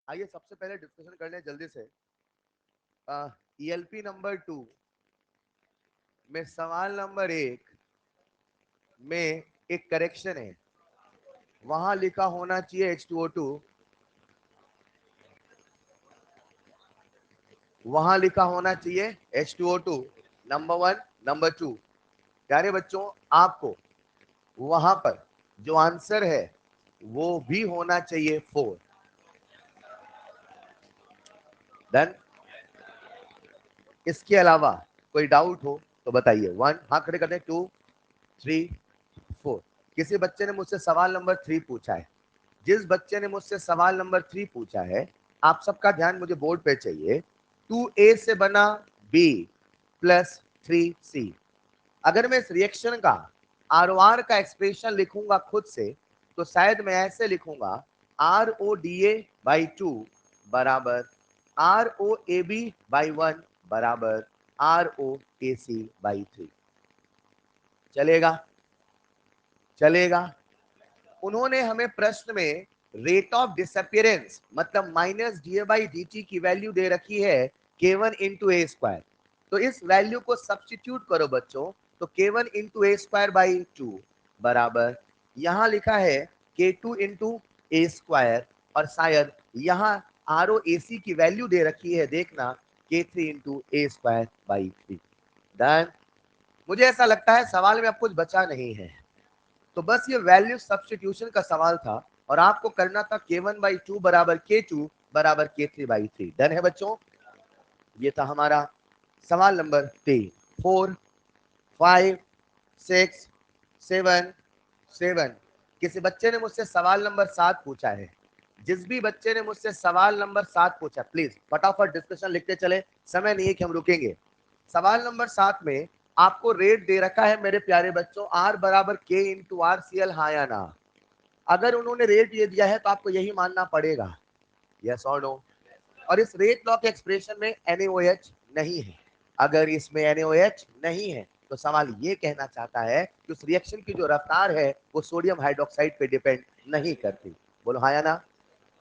आइए सबसे पहले डिस्कशन कर लें जल्दी से। ईएलपी नंबर 2 में सवाल नंबर 1 में एक करेक्शन है। वहां लिखा होना चाहिए H2O2, वहां लिखा होना चाहिए H2O2 नंबर 1 नंबर 2। प्यारे बच्चों, आपको वहां पर जो आंसर है वो भी होना चाहिए 4। डन। इसके अलावा कोई डाउट हो तो बताइए। 1 हाथ खड़े कर दें, 2 3 4। किसी बच्चे ने मुझसे सवाल नंबर 3 पूछा है। जिस बच्चे ने मुझसे सवाल नंबर 3 पूछा है, आप सबका ध्यान मुझे बोर्ड पे चाहिए। 2A से बना B प्लस 3C। अगर मैं इस रिएक्शन का ROR का एक्सप्रेशन लिखूंगा खुद से, तो शायद मैं ऐसे लिखूंगा RODA बाई 2 बराबर ROAB बाई 1 बराबर ROAC बाई 3। चलेगा? चलेगा। उन्होंने हमें प्रश्न में रेट ऑफ डिसअपियरेंस मतलब minus D by D T की वैल्यू दे रखी है K1 इंटू ए स्क्वायर। तो इस वैल्यू को सब्स्टिट्यूट करो बच्चों, तो K1 into A square by 2 बराबर यहां लिखा है K2 इंटू ए स्क्वायर, और शायद यहां ROAC की वैल्यू दे रखी है, देखना K3 into A square by 3। Done. मुझे ऐसा लगता है सवाल में अब कुछ बचा नहीं है, तो बस ये वैल्यू सब्स्टिट्यूशन का सवाल था और आपको करना था K1 बाई 2 बराबर K2 बराबर K3 बाई 3। डन है बच्चों? ये था हमारा सवाल नंबर 3। 4 5 6 7 7। किसी बच्चे ने मुझसे सवाल नंबर 7 पूछा है। जिस भी बच्चे ने मुझसे सवाल नंबर 7 पूछा, प्लीज फटाफट डिस्कशन लिखते चले, समय नहीं है कि हम रुकेंगे। सवाल नंबर 7 में आपको रेट दे रखा है मेरे प्यारे बच्चों R बराबर K इंटू RCl, हाँ या ना? अगर उन्होंने रेट ये दिया है तो आपको यही मानना पड़ेगा, यस और नो। और इस रेट लॉ के एक्सप्रेशन में NaOH नहीं है। अगर इसमें NaOH नहीं है तो सवाल ये कहना चाहता है कि उस रिएक्शन की जो रफ्तार है वो सोडियम हाइड्रोक्साइड पे डिपेंड नहीं करती। बोलो हाँ या ना?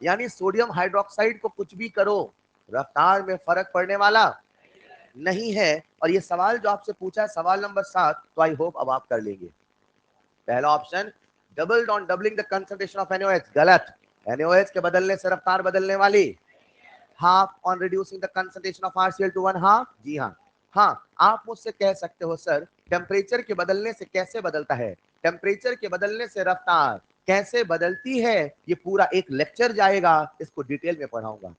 यानी सोडियम हाइड्रोक्साइड को कुछ भी करो, रफ्तार में फर्क पड़ने वाला नहीं है। और ये सवाल जो आपसे पूछा है सवाल नंबर 7, तो आई होप अब आप कर लेंगे। पहला option doubled on doubling the concentration of NaOH, गलत। NaOH के बदलने से रफ्तार बदलने वाली। Half on reducing the concentration of RCl to 1 half, जी हाँ। हाँ, आप मुझसे कह सकते हो सर टेम्परेचर के बदलने से कैसे बदलता है, टेम्परेचर के बदलने से रफ्तार कैसे बदलती है, ये पूरा एक लेक्चर जाएगा, इसको डिटेल में पढ़ाऊंगा।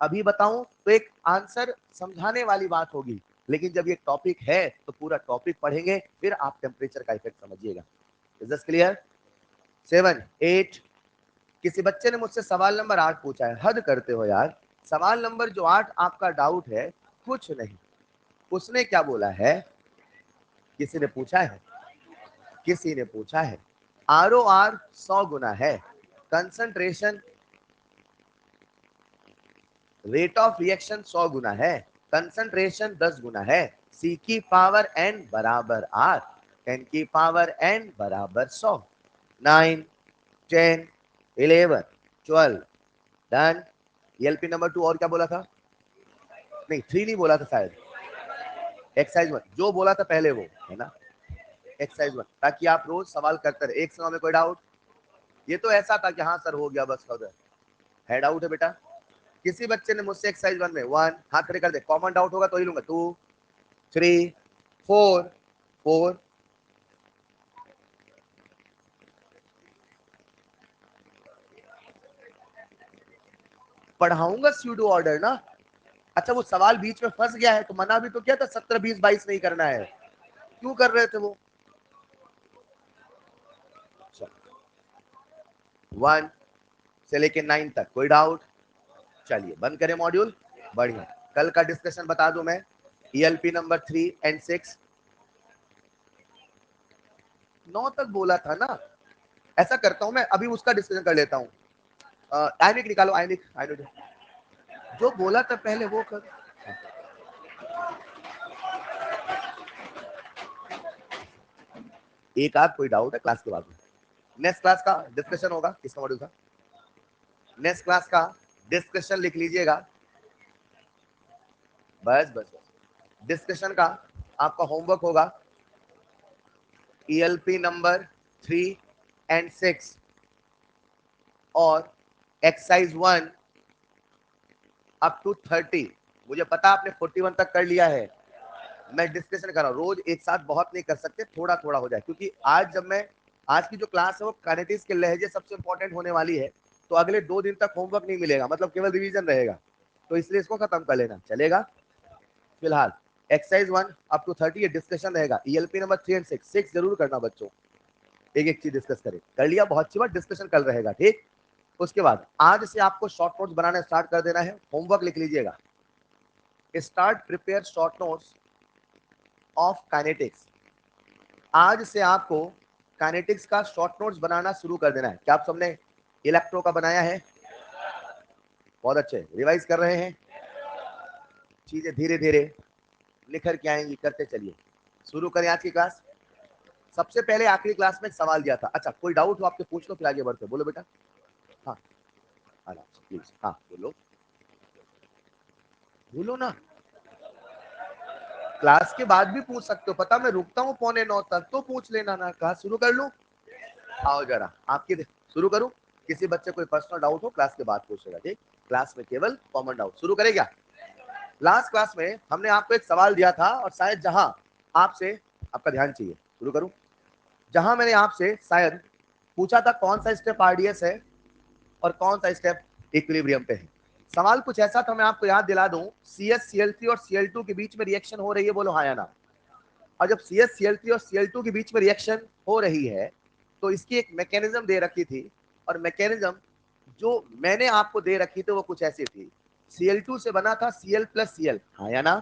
अभी बताऊं तो एक आंसर समझाने वाली बात होगी, लेकिन जब ये टॉपिक है तो पूरा टॉपिक पढ़ेंगे, फिर आप टेम्परेचर का इफेक्ट समझिएगा। Is this clear? 7 8। किसी बच्चे ने मुझसे सवाल नंबर 8 पूछा है। हद करते हो यार, सवाल नंबर जो 8 आपका डाउट है कुछ नहीं। उसने क्या बोला है, किसी ने पूछा है, किसी ने पूछा है ROR 100 गुना है, कंसंट्रेशन रेट ऑफ रिएक्शन 100 गुना है, कंसंट्रेशन 10 गुना है, C की पावर n बराबर R, 10 की पावर n बराबर 100, 9 10 11 12। डन। एलपी नंबर 2 और क्या बोला था? नहीं 3 नहीं बोला था शायद, एक्सरसाइज 1 जो बोला था पहले वो है ना, एक्सरसाइज 1, ताकि आप रोज सवाल करते रहे, एक समय में कोई डाउट। ये तो ऐसा था कि हाँ सर हो गया बस, उधर है डाउट है बेटा। किसी बच्चे ने मुझसे एक्सरसाइज 1 में 1 हाथ खड़े कर दे, कॉमन डाउट होगा तो ही लूंगा। 2 3 4 4। पढ़ाऊंगा स्यूडो ऑर्डर ना। अच्छा वो सवाल बीच में फंस गया है तो मना भी तो क्या था, 17 20 22 नहीं करना है, क्यों कर रहे थे वो? 1 से लेके 9 तक कोई डाउट? चलिए बंद करें मॉड्यूल। बढ़िया। कल का डिस्कशन बता दूं मैं, ईएलपी नंबर 3 एंड 6 9 तक बोला था ना। ऐसा करता हूं मैं अभी उसका डिस्कशन कर लेता हूं। आयनिक निकालो, आयनिक आयनिक जो बोला था पहले वो कर। एक आध कोई डाउट है क्लास के बाद में? नेक्स्ट क्लास का डिस्कशन होगा किसका मॉड्यूल था? नेक्स्ट क्लास का डिस्कशन लिख लीजिएगा, बस बस बस। डिस्कशन का आपका होमवर्क होगा ELP नंबर 3 and 6 और एक्सरसाइज 1 अप टू 30। मुझे पता आपने 41 तक कर लिया है, मैं डिस्कशन कर रहा हूँ। रोज एक साथ बहुत नहीं कर सकते, थोड़ा थोड़ा हो जाए, क्योंकि आज की जो क्लास है वो काइनेटिक्स के लहजे सबसे इंपॉर्टेंट होने वाली है। तो अगले 2 दिन तक होमवर्क नहीं मिलेगा, मतलब केवल रिवीजन रहेगा, तो इसलिए इसको खत्म कर लेना चलेगा। फिलहाल एक्सरसाइज 1 अप टू 30 ये डिस्कशन रहेगा। ELP नंबर 3 and 6 जरूर करना बच्चों, एक एक चीज डिस्कस करें। कर लिया, बहुत अच्छी बात, डिस्कशन कल रहेगा, ठीक। उसके बाद आज से आपको शॉर्ट नोट्स बनाना स्टार्ट कर देना है। होमवर्क लिख लीजिएगा, start prepare short notes of kinetics. आज से आपको काइनेटिक्स का शॉर्ट नोट्स बनाना शुरू कर देना है। क्या आप सबने इलेक्ट्रो का बनाया है? बहुत अच्छे, रिवाइज कर रहे हैं, चीजें धीरे धीरे निखर के आएंगी, करते चलिए। शुरू करें आज की क्लास। सबसे पहले आखिरी क्लास में एक सवाल दिया था। अच्छा, कोई डाउट हो आपके पूछ लो, फिर आगे बढ़ते। बोलो बेटा। हाँ प्लीज, हाँ बोलो, बोलो ना। क्लास के बाद भी पूछ सकते हो, पता मैं रुकता हूँ 8:45 तक, तो पूछ लेना ना। कहा शुरू कर लूं? आओ जरा, आपकी शुरू करूं। किसी बच्चे कोई पर्सनल डाउट हो क्लास के बाद पूछेगा, ठीक। क्लास में केवल कॉमन डाउट। शुरू करें क्या? लास्ट क्लास में हमने आपको एक सवाल दिया था, और शायद जहां आपसे आपका ध्यान चाहिए, शुरू करूं, जहां मैंने आपसे शायद पूछा था कौन सा स्टेप RDS है और कौन सा स्टेप इक्विलिब्रियम पे है। सवाल कुछ ऐसा था, मैं आपको याद दिला दूं, CH और Cl2 के बीच में रिएक्शन हो रही है, बोलो हाँ या ना। और जब CH और Cl2 के बीच में रिएक्शन हो रही है तो इसकी एक मैकेनिज्म दे रखी थी, और मैकेनिज्म जो मैंने आपको दे रखी थी वो कुछ ऐसी थी। Cl2 से बना था Cl+Cl, हाँ या ना।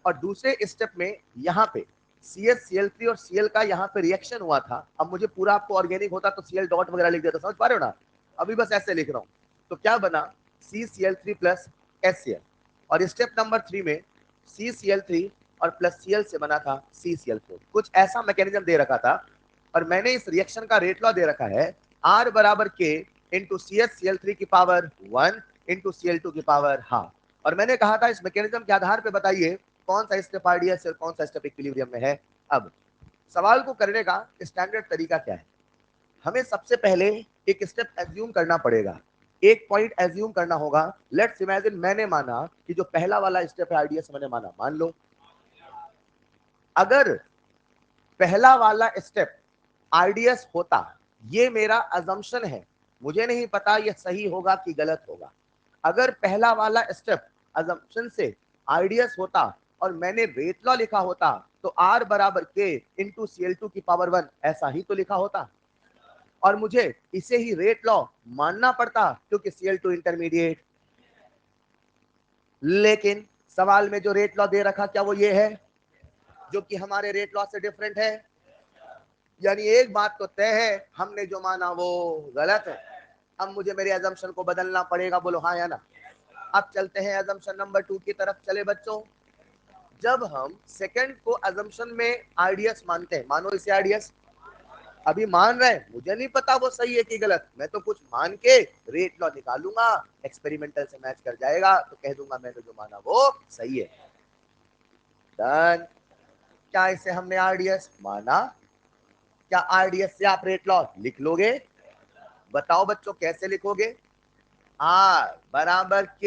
और दूसरे स्टेप में यहाँ पे CH और Cl का यहाँ पे रिएक्शन हुआ था। अब मुझे पूरा आपको ऑर्गेनिक होता तो Cl डॉट वगैरह लिख देता, समझ पा रहे हो ना। अभी बस ऐसे लिख रहा हूँ। तो क्या बना? CCl3+HCl। और स्टेप नंबर 3 में CCl3 और +Cl से बना था CCl4। कुछ ऐसा मैकेनिज्म दे रखा था, और मैंने इस रिएक्शन का रेट लॉ दे रखा है, R बराबर K इंटू CH की पावर 1 इंटू Cl2 की पावर हाफ। और मैंने कहा था इस मैकेनिज्म के आधार पे बताइए कौन सा स्टेप RDS और कौन सा स्टेप इक्विलिब्रियम में है। अब सवाल को करने का स्टैंडर्ड तरीका क्या है? हमें सबसे पहले एक स्टेप एज्यूम करना पड़ेगा, एक पॉइंट एज्यूम करना होगा। लेट्स इमेजिन मैंने माना कि जो पहला वाला स्टेप है RDS, मैंने माना, मान लो। अगर पहला वाला स्टेप RDS होता, ये मेरा अजम्पशन है, मुझे नहीं पता ये सही होगा कि गलत होगा। अगर पहला वाला स्टेप अजम्पशन से RDS होता और मैंने रेट लॉ लिखा होता तो R बराबर K इंटू Cl2 की पावर 1, ऐसा ही तो लिखा होता, और मुझे इसे ही रेट लॉ मानना पड़ता क्योंकि Cl2 इंटरमीडिएट। लेकिन सवाल में जो रेट लॉ दे रखा, क्या वो ये है जो कि हमारे रेट लॉ से डिफरेंट है? यानी एक बात तो तय है, हमने जो माना वो गलत है। अब मुझे मेरे अजम्पशन को बदलना पड़ेगा, बोलो हाँ या ना। अब चलते हैं अजम्पशन नंबर 2 की तरफ। चले बच्चों, जब हम सेकंड को अजम्पशन में RDS मानते हैं, मानो इसे RDS, अभी मान रहे हैं, मुझे नहीं पता वो सही है कि गलत, मैं तो कुछ मान के रेट लॉ निकालूंगा, एक्सपेरिमेंटल से मैच कर जाएगा तो कह दूंगा मैंने जो माना वो सही है। डन। क्या इसे हमने RDS माना? क्या RDS से आप रेट लॉ लिख लोगे? बताओ बच्चों, कैसे लिखोगे? R बराबर K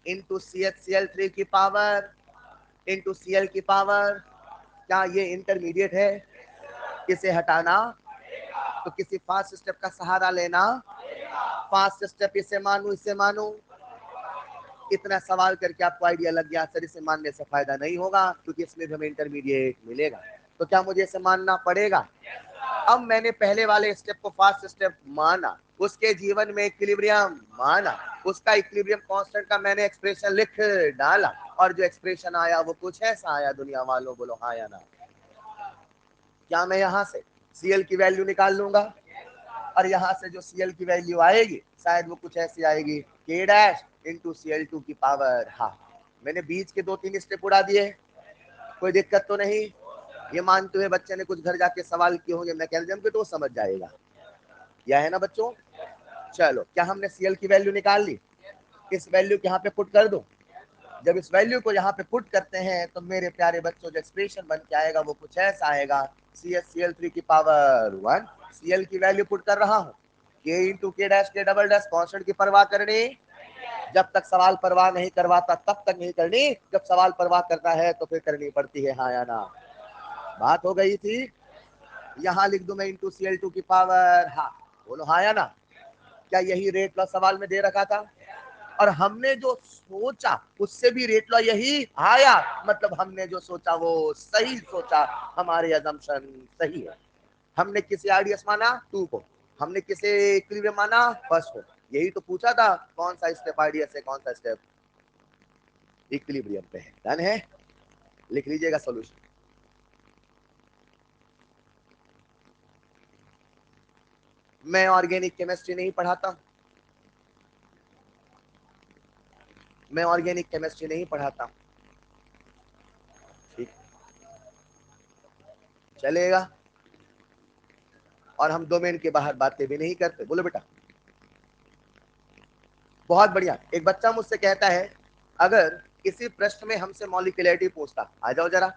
इंटू CH की पावर इंटू Cl की पावर। क्या ये इंटरमीडिएट है? इसे हटाना तो किसी फास्ट स्टेप का सहारा लेना। फास्ट स्टेप इसे मानू, इसे मानू। इतना सवाल करके आपको आइडिया लग गया, सर इसे मानने से फायदा नहीं होगा क्योंकि इसमें भी हमें इंटरमीडिएट मिलेगा। तो क्या मुझे इसे मानना पड़ेगा? अब मैंने पहले वाले स्टेप को फास्ट स्टेप माना, उसके जीवन में इक्विलिब्रियम माना, उसका इक्विलिब्रियम कांस्टेंट का मैंने एक्सप्रेशन लिख डाला, और जो एक्सप्रेशन आया वो कुछ ऐसा आया, दुनिया वालों बोलो हाँ या ना। क्या मैं यहाँ से Cl की वैल्यू निकाल लूंगा, और यहाँ से जो Cl की वैल्यू आएगी शायद वो कुछ ऐसी आएगी, K डैश इंटू Cl2 की पावर हाफ। मैंने बीच के 2-3 स्टेप उड़ा दिए, कोई दिक्कत तो नहीं। ये मानते हुए बच्चे ने कुछ घर जाके सवाल किए होंगे मैकेनिज्म के, तो समझ जाएगा, यह है ना बच्चों। चलो, क्या हमने Cl की वैल्यू निकाल ली? इस वैल्यू को यहाँ पे पुट कर दो। जब इस वैल्यू को यहाँ पे पुट करते हैं तो मेरे प्यारे बच्चों जो एक्सप्रेशन बन के आएगा वो कुछ ऐसा आएगा, CH की पावर 1, Cl की वैल्यू पुट कर रहा हूँ, K into K dash K double dash, constant की परवाह करनी जब तक सवाल परवाह नहीं करवाता तब तक नहीं करनी, जब सवाल परवाह करता है तो फिर करनी पड़ती है, हाँ या ना। बात हो गई थी। यहाँ लिख दूं मैं इंटू Cl की पावर, हाँ बोलो हाँ या ना। क्या यही रेट लॉ सवाल में दे रखा था? और हमने जो सोचा उससे भी रेट लॉ यही आया, मतलब हमने जो सोचा वो सही सोचा, हमारे अजम्पशन सही है। हमने किसे आरडीएस माना 2 को, हमने किसे इक्विलिब्रियम माना फर्स्ट को। यही तो पूछा था, कौन सा स्टेप आरडीएस है, कौन सा स्टेप इक्विलिब्रियम पे है। डन है, लिख लीजिएगा सॉल्यूशन। मैं ऑर्गेनिक केमिस्ट्री नहीं पढ़ाता, मैं ऑर्गेनिक केमिस्ट्री नहीं पढ़ाता, ठीक चलेगा। और हम डोमेन के बाहर बातें भी नहीं करते। बोलो बेटा, बहुत बढ़िया। एक बच्चा मुझसे कहता है अगर किसी प्रश्न में हमसे मॉलिक्यूलरिटी पूछता, आ जाओ जरा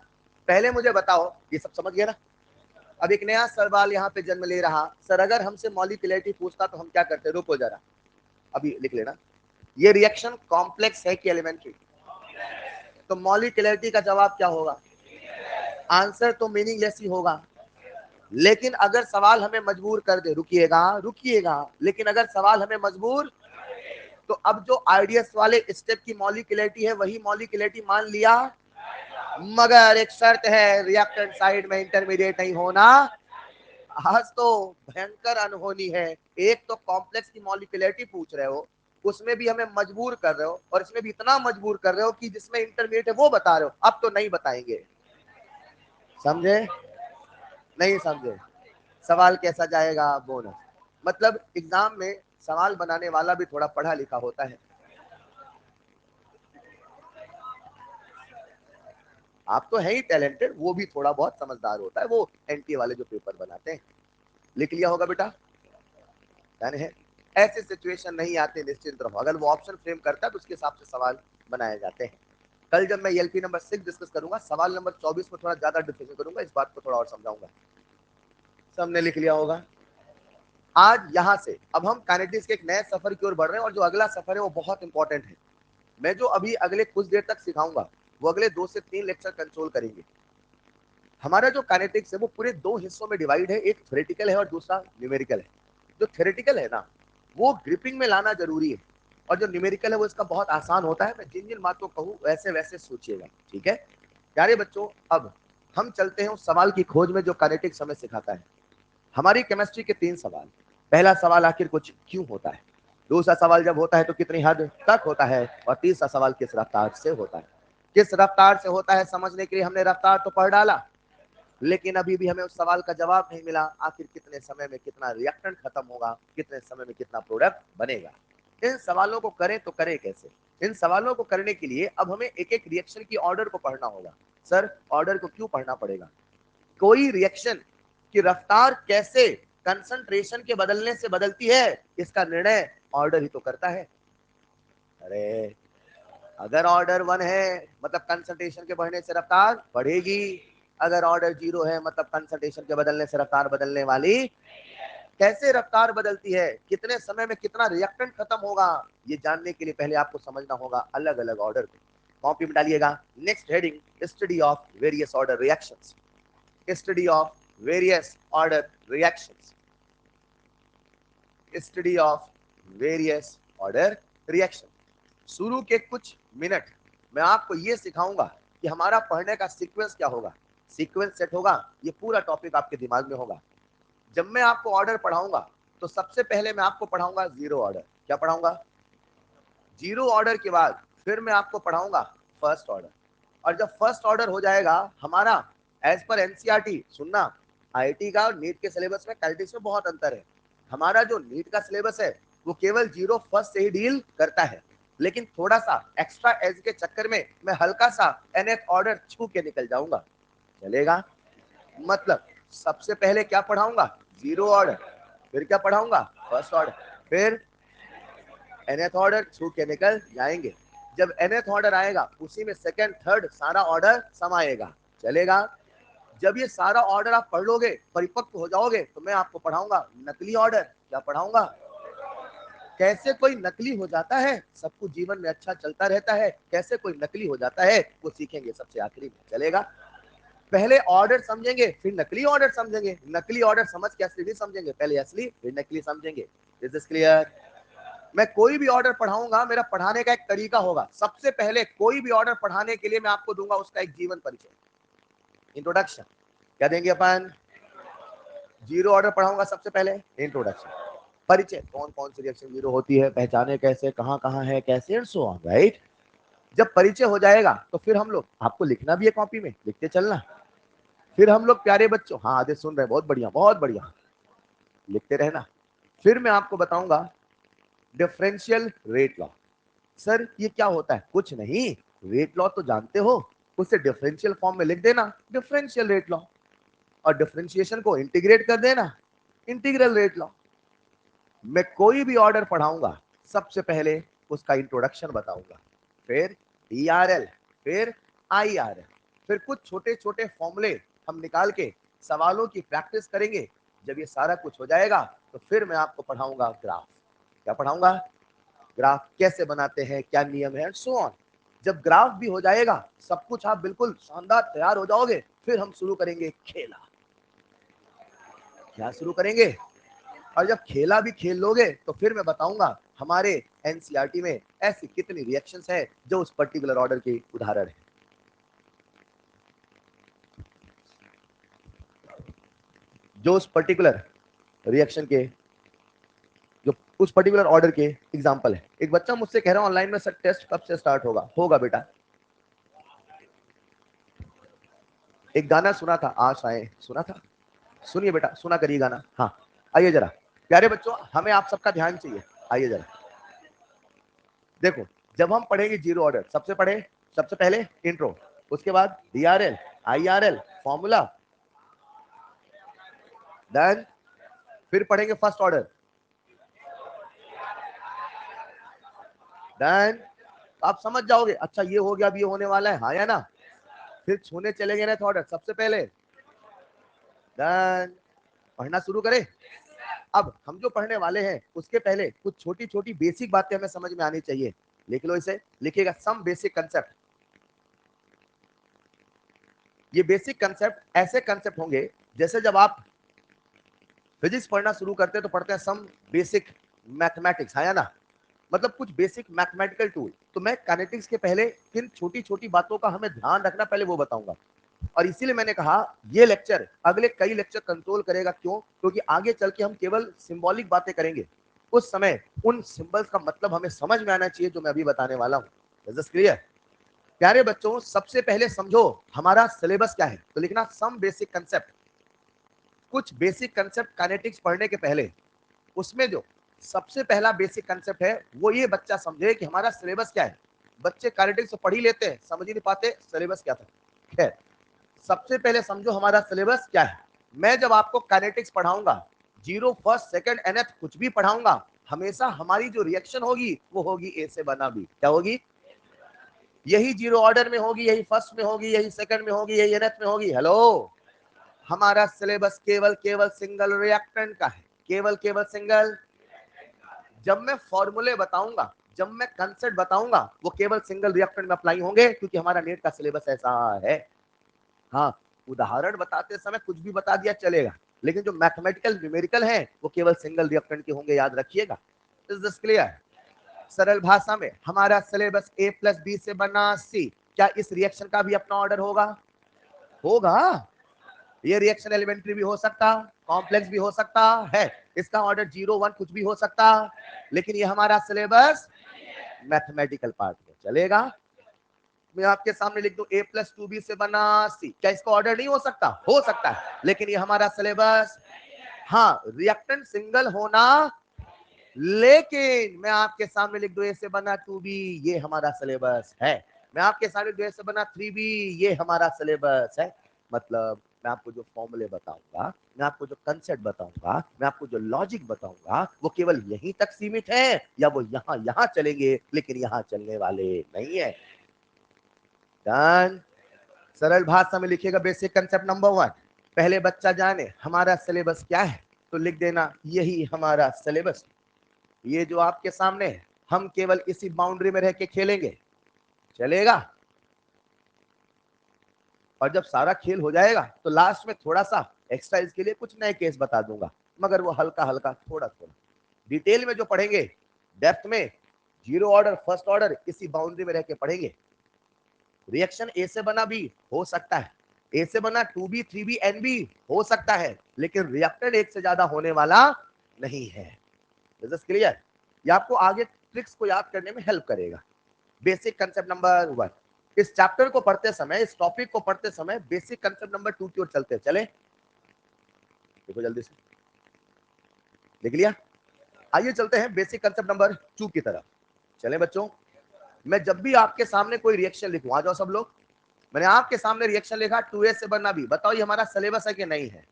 पहले मुझे बताओ, ये सब समझ गया ना। अब एक नया सवाल यहाँ पे जन्म ले रहा, सर अगर हमसे मॉलिक्यूलरिटी पूछता तो हम क्या करते? रुको जरा, अभी लिख लेना। ये रिएक्शन कॉम्प्लेक्स है कि एलिमेंट्री? तो मॉलिक्यूलरिटी का जवाब क्या होगा? आंसर तो मीनिंगलेस ही होगा। लेकिन अगर सवाल हमें मजबूर कर दे, रुकिएगा रुकिएगा, लेकिन अगर सवाल हमें मजबूर, तो अब जो आइडियस वाले स्टेप की मॉलिक्यूलरिटी है वही मॉलिक्यूलरिटी मान लिया, मगर एक शर्त है, रिएक्टेंट साइड में इंटरमीडिएट नहीं होना। आज तो भयंकर अनहोनी है, एक तो कॉम्प्लेक्स की मॉलिक्यूलरिटी पूछ रहे हो, उसमें भी हमें मजबूर कर रहे हो, और इसमें भी इतना मजबूर कर रहे हो कि जिसमें इंटरमीडिएट है वो बता रहे हो। अब तो नहीं बताएंगे, समझे? नहीं समझे? सवाल कैसा जाएगा? बोनस। मतलब एग्जाम में सवाल बनाने वाला भी थोड़ा पढ़ा लिखा होता है। आप तो है ही टैलेंटेड, वो भी थोड़ा बहुत समझदार होता है, वो एनटीए वाले जो पेपर बनाते हैं। लिख लिया होगा बेटा, यानी है ऐसे सिचुएशन नहीं आते, निश्चिंत रहो। अगर वो ऑप्शन फ्रेम करता है तो उसके हिसाब से सवाल बनाए जाते हैं। कल जब मैं एलपी नंबर 6 डिस्कस करूंगा, सवाल नंबर 24 में थोड़ा ज्यादा डिस्कशन करूंगा, इस बात को थोड़ा और समझाऊंगा। सबने लिख लिया होगा। आज यहाँ से अब हम काइनेटिक्स के एक नए सफर की ओर बढ़ रहे हैं, और जो अगला सफर है वो बहुत इंपॉर्टेंट है। मैं जो अभी अगले कुछ देर तक सिखाऊंगा वो अगले 2 से 3 लेक्चर कंट्रोल करेंगे। हमारा जो काइनेटिक्स है वो पूरे 2 हिस्सों में डिवाइड है, एक थ्योरेटिकल है और दूसरा न्यूमेरिकल है। जो थ्योरेटिकल है ना, वो ग्रिपिंग में लाना जरूरी है, और जो न्यूमेरिकल है वो इसका बहुत आसान होता है। मैं जिन जिन बातों को कहूँ वैसे वैसे सोचिएगा, ठीक है प्यारे बच्चों। अब हम चलते हैं उस सवाल की खोज में जो काइनेटिक्स हमें सिखाता है। हमारी केमिस्ट्री के 3 सवाल। पहला सवाल आखिर कुछ क्यों होता है, दूसरा सवाल जब होता है तो कितनी हद तक होता है, और तीसरा सवाल किस रफ्तार से होता है। किस रफ्तार से होता है समझने के लिए हमने रफ्तार तो पढ़ डाला, लेकिन अभी भी हमें उस सवाल का जवाब नहीं मिला, आखिर कितने समय में कितना रिएक्टेंट खत्म होगा, कितने समय में कितना प्रोडक्ट बनेगा। इन सवालों को करें तो करें कैसे? इन सवालों को करने के लिए अब हमें एक एक रिएक्शन की ऑर्डर को पढ़ना होगा। सर ऑर्डर को क्यों पढ़ना पड़ेगा? कोई रिएक्शन की रफ्तार कैसे कंसंट्रेशन के बदलने से बदलती है, इसका निर्णय ऑर्डर ही तो करता है। अरे अगर ऑर्डर 1 है मतलब कंसंट्रेशन के बढ़ने से रफ्तार बढ़ेगी, अगर ऑर्डर 0 है मतलब कंसंट्रेशन के बदलने से रफ्तार बदलने वाली। कैसे रफ्तार बदलती है, कितने समय में कितना रिएक्टेंट खत्म होगा, ये जानने के लिए पहले आपको समझना होगा अलग अलग ऑर्डर को। कॉपी में डालिएगा, next heading study of various order reactions. Study of various order reactions, study of various order reaction. शुरू के कुछ मिनट मैं आपको ये सिखाऊंगा कि हमारा पढ़ने का सीक्वेंस क्या होगा। सीक्वेंस सेट होगा, ये पूरा टॉपिक आपके दिमाग में होगा। जब मैं आपको ऑर्डर पढ़ाऊंगा तो सबसे पहले मैं आपको पढ़ाऊंगा जीरो ऑर्डर। क्या पढ़ाऊंगा? जीरो ऑर्डर के बाद फिर मैं आपको पढ़ाऊंगा फर्स्ट ऑर्डर। और जब फर्स्ट ऑर्डर हो जाएगा हमारा, एज पर एनसीईआरटी सुनना, आईआईटी का और नीट के सिलेबस में कैलटिक्स में बहुत अंतर है। हमारा जो नीट का सिलेबस है वो केवल जीरो फर्स्ट से ही डील करता है, लेकिन थोड़ा सा एक्स्ट्रा एज के चक्कर में मैं हल्का सा एनएफ ऑर्डर छू के निकल जाऊंगा, चलेगा? मतलब सबसे पहले क्या पढ़ाऊंगा? Zero order. फिर क्या पढ़ाऊंगा? First order. फिर nth ऑर्डर छू के निकल जाएंगे। जब nth ऑर्डर आएगा उसी में सेकंड थर्ड सारा ऑर्डर समाएगा, चलेगा। जब ये सारा ऑर्डर आप पढ़ लोगे, परिपक्व हो जाओगे, तो मैं आपको पढ़ाऊंगा नकली ऑर्डर। क्या पढ़ाऊंगा? कैसे कोई नकली हो जाता है, सब कुछ जीवन में अच्छा चलता रहता है, कैसे कोई नकली हो जाता है वो सीखेंगे सबसे आखिरी में, चलेगा। पहले ऑर्डर समझेंगे फिर नकली ऑर्डर समझेंगे, नकली ऑर्डर समझ के असली नहीं समझेंगे, पहले असली फिर नकली समझेंगे। Is this clear? मैं कोई भी ऑर्डर पढ़ाऊंगा, मेरा पढ़ाने का एक तरीका होगा। सबसे पहले कोई भी ऑर्डर पढ़ाने के लिए मैं आपको दूंगा उसका एक जीवन परिचय, इंट्रोडक्शन। क्या देंगे अपन? जीरो ऑर्डर पढ़ाऊंगा सबसे पहले इंट्रोडक्शन, परिचय, कौन कौन सी रिएक्शन जीरो होती है, पहचाने कैसे, कहाँ कहाँ है, कैसे, एंड सो ऑन, राइट। जब परिचय हो जाएगा तो फिर हम लोग, आपको लिखना भी है कॉपी में, लिखते चलना। फिर हम लोग प्यारे बच्चों, हाँ आधे सुन रहे हैं, बहुत बढ़िया बहुत बढ़िया, लिखते रहना। फिर मैं आपको बताऊंगा डिफरेंशियल रेट लॉ। सर ये क्या होता है? कुछ नहीं, रेट लॉ तो जानते हो, उसे डिफरेंशियल फॉर्म में लिख देना, डिफरेंशियल रेट लॉ, और डिफरेंशिएशन को इंटीग्रेट कर देना, इंटीग्रल रेट लॉ। मैं कोई भी ऑर्डर पढ़ाऊंगा सबसे पहले उसका इंट्रोडक्शन बताऊंगा, फिर DRL, फिर IRL, फिर कुछ छोटे छोटे फॉर्मूले हम निकाल के सवालों की प्रैक्टिस करेंगे। जब ये सारा कुछ हो जाएगा तो फिर मैं आपको पढ़ाऊंगा ग्राफ। क्या पढ़ाऊंगा? ग्राफ कैसे बनाते हैं, क्या नियम है, सो ऑन। जब ग्राफ भी हो जाएगा, सब कुछ आप बिल्कुल शानदार तैयार हो जाओगे, फिर हम शुरू करेंगे खेला। क्या शुरू करेंगे? और जब खेला भी खेल लोगे तो फिर मैं बताऊंगा हमारे एनसीईआरटी में ऐसी कितनी रिएक्शंस है जो उस पर्टिकुलर ऑर्डर के उदाहरण है। जो उस पर्टिकुलर रिएक्शन के, जो उस पर्टिकुलर ऑर्डर के एग्जांपल है। एक बच्चा मुझसे कह रहा है ऑनलाइन में सर टेस्ट कब से स्टार्ट होगा? होगा बेटा। एक गाना सुना था, आशाएं, सुना था? सुनिए बेटा, सुना करिए गाना। हाँ आइए जरा प्यारे बच्चों, हमें आप सबका ध्यान चाहिए। आइए जरा देखो, जब हम पढ़ेंगे जीरो ऑर्डर, सबसे पहले इंट्रो, उसके बाद DRL, IRL, फॉर्मूला, देन फिर पढ़ेंगे फर्स्ट ऑर्डर, देन आप समझ जाओगे अच्छा ये हो गया, अब ये होने वाला है, हाँ या ना। फिर छूने चलेंगे ना ऑर्डर, सबसे पहले देन पढ़ना शुरू करें। अब हम जो पढ़ने वाले हैं उसके पहले कुछ छोटी छोटी बेसिक बातें हमें समझ में आनी चाहिए। लिख लो इसे, लिखिएगा सम बेसिक कंसेप्ट। ये बेसिक कंसेप्ट ऐसे कंसेप्ट होंगे जैसे जब आप फिजिक्स पढ़ना शुरू करते हैं तो पढ़ते हैं सम बेसिक मैथमेटिक्स, है ना, मतलब कुछ बेसिक मैथमेटिकल टूल। तो मैं काइनेटिक्स के पहले किन छोटी छोटी बातों का हमें ध्यान रखना पहले वो बताऊंगा। और इसीलिए मैंने कहा ये लेक्चर अगले कई लेक्चर कंट्रोल करेगा। क्यों? क्योंकि आगे चल के हम केवल सिंबॉलिक बातें करेंगे, उस समय उन सिंबल्स का मतलब हमें समझ में आना चाहिए जो मैं अभी बताने वाला हूँ। Is this clear? प्यारे बच्चों, सबसे पहले समझो हमारा सिलेबस क्या है, तो लिखना सम बेसिक कंसेप्ट। कुछ बेसिक कंसेप्ट काइनेटिक्स पढ़ने के पहले, उसमें जो सबसे पहला बेसिक कंसेप्ट है वो ये बच्चा समझे कि हमारा सिलेबस क्या है। बच्चे काइनेटिक्स तो पढ़ ही लेते हैं, समझ ही नहीं पाते सिलेबस क्या था। खैर, सबसे पहले समझो हमारा सिलेबस क्या है। मैं जब आपको काइनेटिक्स पढ़ाऊंगा, जीरो फर्स्ट सेकंड nth कुछ भी पढ़ाऊंगा, हमेशा हमारी जो रिएक्शन होगी वो होगी ए से बना बी। क्या होगी? यही जीरो ऑर्डर में होगी, यही फर्स्ट में होगी, यही सेकंड में होगी, यही nth में होगी। हेलो, हमारा सिलेबस केवल केवल सिंगल रिएक्टेंट का है, केवल केवल सिंगल। जब मैं फॉर्मूले बताऊंगा, जब मैं कंसेप्ट बताऊंगा, वो केवल सिंगल रिएक्टेंट में अप्लाई होंगे, क्योंकि हमारा नेट का सिलेबस ऐसा है। हाँ, उदाहरण बताते समय कुछ भी बता दिया चलेगा, लेकिन जो मैथमेटिकल न्यूमेरिकल है वो केवल सिंगल रिएक्टेंट के होंगे, याद रखिएगा। Is this clear? सरल भाषा में हमारा सिलेबस A+B से बना C। क्या इस रिएक्शन का भी अपना ऑर्डर होगा? होगा। ये रिएक्शन एलिमेंट्री भी हो सकता, कॉम्प्लेक्स भी हो सकता है, इसका ऑर्डर 0 1 कुछ भी हो सकता, लेकिन ये हमारा सिलेबस मैथमेटिकल पार्ट में चलेगा। मैं आपके सामने लिख दूं A+2B से बना C, क्या इसका ऑर्डर नहीं हो सकता? हो सकता है, लेकिन ये हमारा सिलेबस। हाँ, रिएक्टेंट सिंगल होना, लेकिन मैं आपके सामने लिख दूं A से बना 2B, ये हमारा सिलेबस है। मैं आपके सामने लिख दूं A से बना 3B, ये हमारा सिलेबस है। मतलब मैं आपको जो फॉर्मूले बताऊंगा, मैं आपको जो कंसेप्ट बताऊंगा, मैं आपको जो लॉजिक बताऊंगा, वो केवल यहीं तक सीमित है या वो यहां यहां चलेंगे, लेकिन यहां चलने वाले नहीं है। डन। सरल भाषा में लिखिएगा बेसिक कंसेप्ट नंबर 1। पहले बच्चा जाने हमारा सिलेबस क्या है, तो लिख देना यही हमारा सिलेबस। ये जो आपके सामने है, हम केवल इसी बाउंड्री में रह के खेलेंगे, चलेगा? और जब सारा खेल हो जाएगा तो लास्ट में थोड़ा सा एक्स्ट्रा इसके लिए कुछ नए केस बता दूंगा, मगर वो हल्का हल्का थोड़ा थोड़ा। डिटेल में जो पढ़ेंगे, डेप्थ में, जीरो ऑर्डर फर्स्ट ऑर्डर इसी बाउंड्री में रह के पढ़ेंगे। रिएक्शन ए से बना भी हो सकता है, ए से बना 2b 3b nb हो सकता है, लेकिन रिएक्टेड एक से ज्यादा होने वाला नहीं है। This is clear? ये आपको आगे ट्रिक्स को याद करने में हेल्प करेगा। Basic concept number 1। इस चैप्टर को पढ़ते समय, इस टॉपिक को पढ़ते समय बेसिक कंसेप्ट नंबर 2 की ओर चलते चले। देखो जल्दी से, देख लिया? आइए चलते हैं बेसिक कंसेप्ट नंबर 2 की तरफ। चले बच्चों, मैं जब भी आपके सामने कोई रिएक्शन लिखूं, आ जाओ सब लोग। मैंने आपके सामने रिएक्शन लिखा 2a से बनना भी, बताओ ये हमारा सिलेबस है कि नहीं है?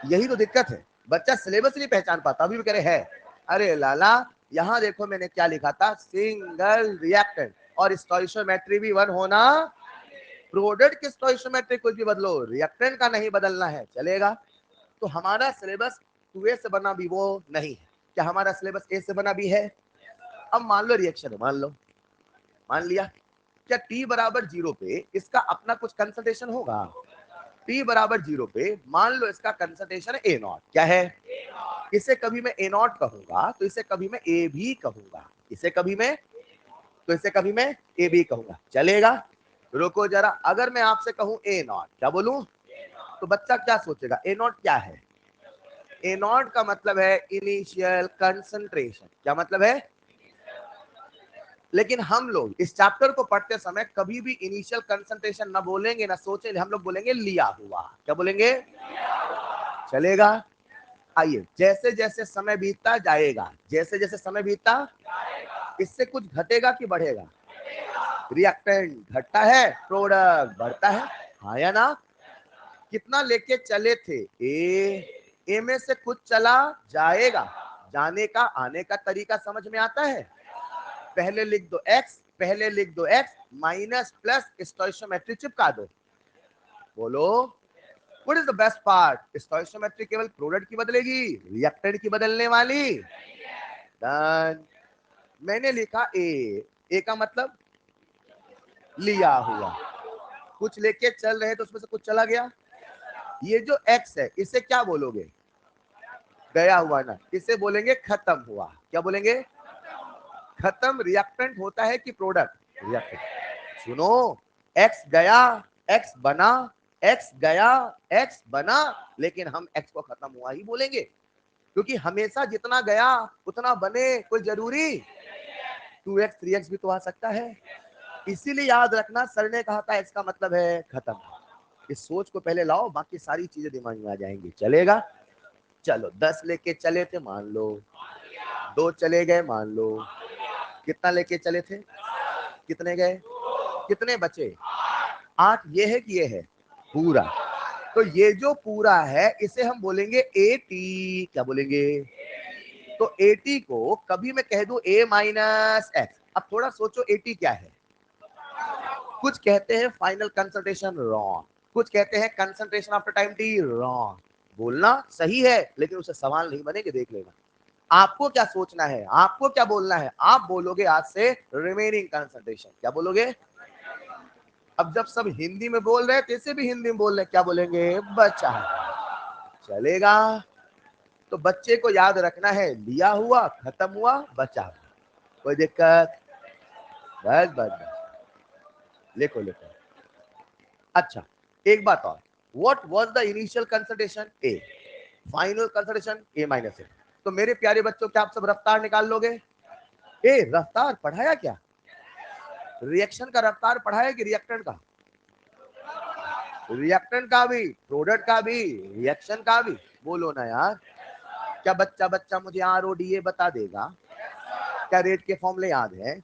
यही तो दिक्कत है, बच्चा सिलेबस नहीं पहचान पाता, अभी भी कह रहे है अरे लाला यहां देखो मैंने क्या लिखा था, सिंगल रिएक्टेंट और स्टोइशियोमेट्री भी 1 होना। प्रोडक्ट की स्टोइशियोमेट्री कुछ भी बदलो, रिएक्टेंट का नहीं बदलना है, चलेगा? तो हमारा सिलेबस 2a से बना भी वो नहीं है। क्या हमारा सिलेबस a से बना भी है? अब मान लो रिएक्शन है, मान लिया, क्या t बराबर 0 पे इसका अपना कुछ कंसंट्रेशन होगा? t बराबर 0 पे मान लो इसका कंसंट्रेशन है ए नॉट। क्या है? इसे कभी मैं ए नॉट कहूंगा तो इसे कभी मैं ए भी कहूंगा, इसे कभी मैं, तो इसे कभी मैं ए भी कहूंगा, चलेगा? रुको जरा, अगर मैं आपसे कहूं ए नॉट, क्या बोलूं? तो बच्चा क्या सोचेगा, ए नॉट क्या है? ए नॉट का मतलब है इनिशियल कंसंट्रेशन। क्या मतलब है? लेकिन हम लोग इस चैप्टर को पढ़ते समय कभी भी इनिशियल कंसंट्रेशन ना बोलेंगे ना सोचेंगे, हम लोग बोलेंगे लिया हुआ। क्या बोलेंगे? चलेगा? आइए, जैसे जैसे समय बीतता जाएगा, जैसे जैसे समय बीतता, इससे कुछ घटेगा कि बढ़ेगा? रिएक्टेंट घटता है, प्रोडक्ट बढ़ता है, हाँ या ना? कितना लेके चले थे? ए में से कुछ चला जाएगा, जाने का आने का तरीका समझ में आता है? पहले लिख दो x, पहले लिख दो x माइनस प्लस स्टोइशियोमेट्री चिपका दो। बोलो what is the best part? Stoichiometry केवल प्रोडक्ट की बदलेगी, रिएक्टेंट की बदलने वाली। डन। मैंने लिखा ए का मतलब लिया हुआ, कुछ लेके चल रहे तो उसमें से कुछ चला गया। ये जो x है इसे क्या बोलोगे? गया हुआ ना, इसे बोलेंगे खत्म हुआ। क्या बोलेंगे? खत्म रिएक्टेंट होता है कि प्रोडक्ट? रिएक्टेंट। सुनो, x गया, x बना, x गया, x बना, लेकिन हम x को खत्म हुआ ही बोलेंगे, क्योंकि हमेशा जितना गया उतना बने कोई जरूरी 2x 3x भी तो आ सकता है। इसीलिए याद रखना, सर ने कहा था इसका मतलब है खत्म। इस सोच को पहले लाओ, बाकी सारी चीजें दिमाग में आ जाएंगी, चलेगा? चलो 10 लेके चले थे मान लो, 2 चले गए मान लो, कितना लेके चले थे? कितने गए? कितने बचे? 8। ये है कि ये है पूरा? तो ये जो पूरा है इसे हम बोलेंगे एटी। क्या बोलेंगे? तो एटी को कभी मैं कह दूं a माइनस एक्स। अब थोड़ा सोचो एटी क्या है? कुछ कहते हैं फाइनल कंसंट्रेशन, रॉन्ग। कुछ कहते हैं concentration after time T, wrong. बोलना सही है लेकिन उसे सवाल नहीं बनेंगे, देख लेना। आपको क्या सोचना है, आपको क्या बोलना है? आप बोलोगे आज से रिमेनिंग कंसंट्रेशन। क्या बोलोगे? अब जब सब हिंदी में बोल रहे हैं तो इसे भी हिंदी में बोल रहे हैं, क्या बोलेंगे? बचा है। चलेगा? तो बच्चे को याद रखना है, लिया हुआ, खत्म हुआ, बचा हुआ। कोई दिक्कत? बस बस बस, लिखो लिखो। अच्छा, एक बात और, what was the initial concentration? A. Final concentration A minus A. तो मेरे प्यारे बच्चों, क्या आप सब रफ्तार निकाल लोगे? ए रफ्तार पढ़ाया क्या? रिएक्शन का रफ्तार पढ़ाया कि रिएक्टेंट का? रिएक्टेंट का भी, प्रोडक्ट का भी, रिएक्शन का भी। बोलो ना यार, क्या बच्चा बच्चा मुझे आरओडीए बता देगा? क्या रेट के फॉर्मूले याद है?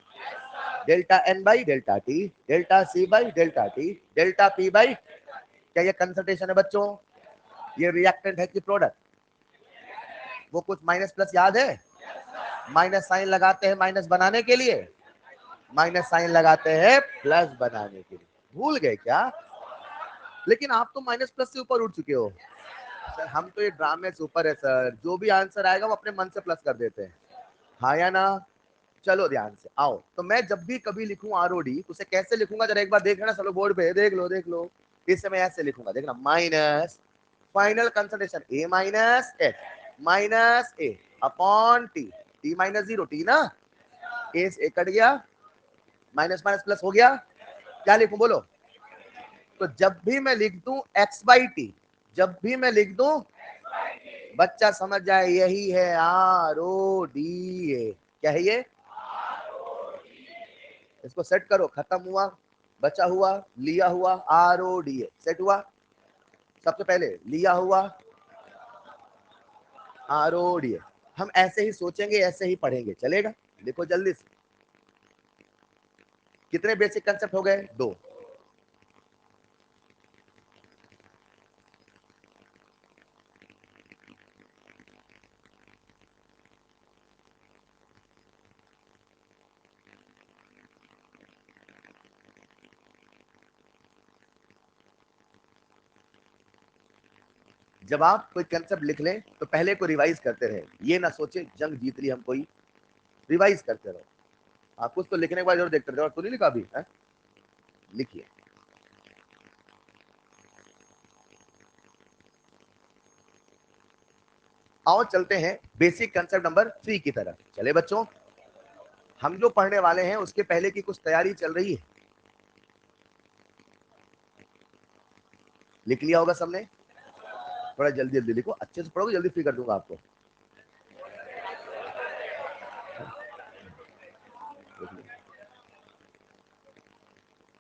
Delta N by delta T, delta C by delta T, delta P by, क्या ये कंसंट्रेशन है बच्चों? ये रिएक्टेंट है कि प्रोडक्ट? वो कुछ माइनस प्लस याद है? माइनस साइन लगाते हैं माइनस बनाने के लिए, माइनस साइन लगाते हैं प्लस बनाने के लिए। भूल गए क्या? लेकिन आप तो माइनस प्लस से ऊपर उठ चुके हो सर। हम तो ये ड्रामे से ऊपर है सर, जो भी आंसर आएगा वो अपने मन से प्लस कर देते हैं, हाँ या ना? चलो ध्यान से आओ। तो मैं जब भी कभी लिखूं आरओडी तो उसे कैसे लिखूंगा जरा एक बार देख लेना, चलो बोर्ड पे देख लो। इससे मैं ऐसे लिखूंगा, देखना, minus final concentration A minus H minus A upon T, T minus zero, T ना, ए से कट गया, माइनस माइनस प्लस हो गया, क्या लिखूं बोलो? तो जब भी मैं लिख दूं एक्स बाई टी, जब भी मैं लिख दूं, बच्चा समझ जाए यही है आर ओ डी ए। क्या है ये? इसको सेट करो, खत्म हुआ, बचा हुआ, लिया हुआ, R O D A set हुआ। सबसे पहले लिया हुआ आर ओ डी ए, हम ऐसे ही सोचेंगे ऐसे ही पढ़ेंगे, चलेगा? देखो जल्दी से, कितने बेसिक कंसेप्ट हो गए? 2। जब आप कोई कंसेप्ट लिख लें तो पहले को रिवाइज करते रहे, ये ना सोचे जंग जीत ली हम कोई, रिवाइज करते रहो। आप कुछ तो लिखने के बाद जरूर देखते रहो, तो नहीं लिखा अभी है? लिखिए। आओ चलते हैं बेसिक कंसेप्ट नंबर 3 की तरफ। चले बच्चों, हम जो पढ़ने वाले हैं उसके पहले की कुछ तैयारी चल रही है, लिख लिया होगा सबने? थोड़ा जल्दी जल्दी लिखो, अच्छे से पढ़ोगे जल्दी फ्री कर दूंगा आपको।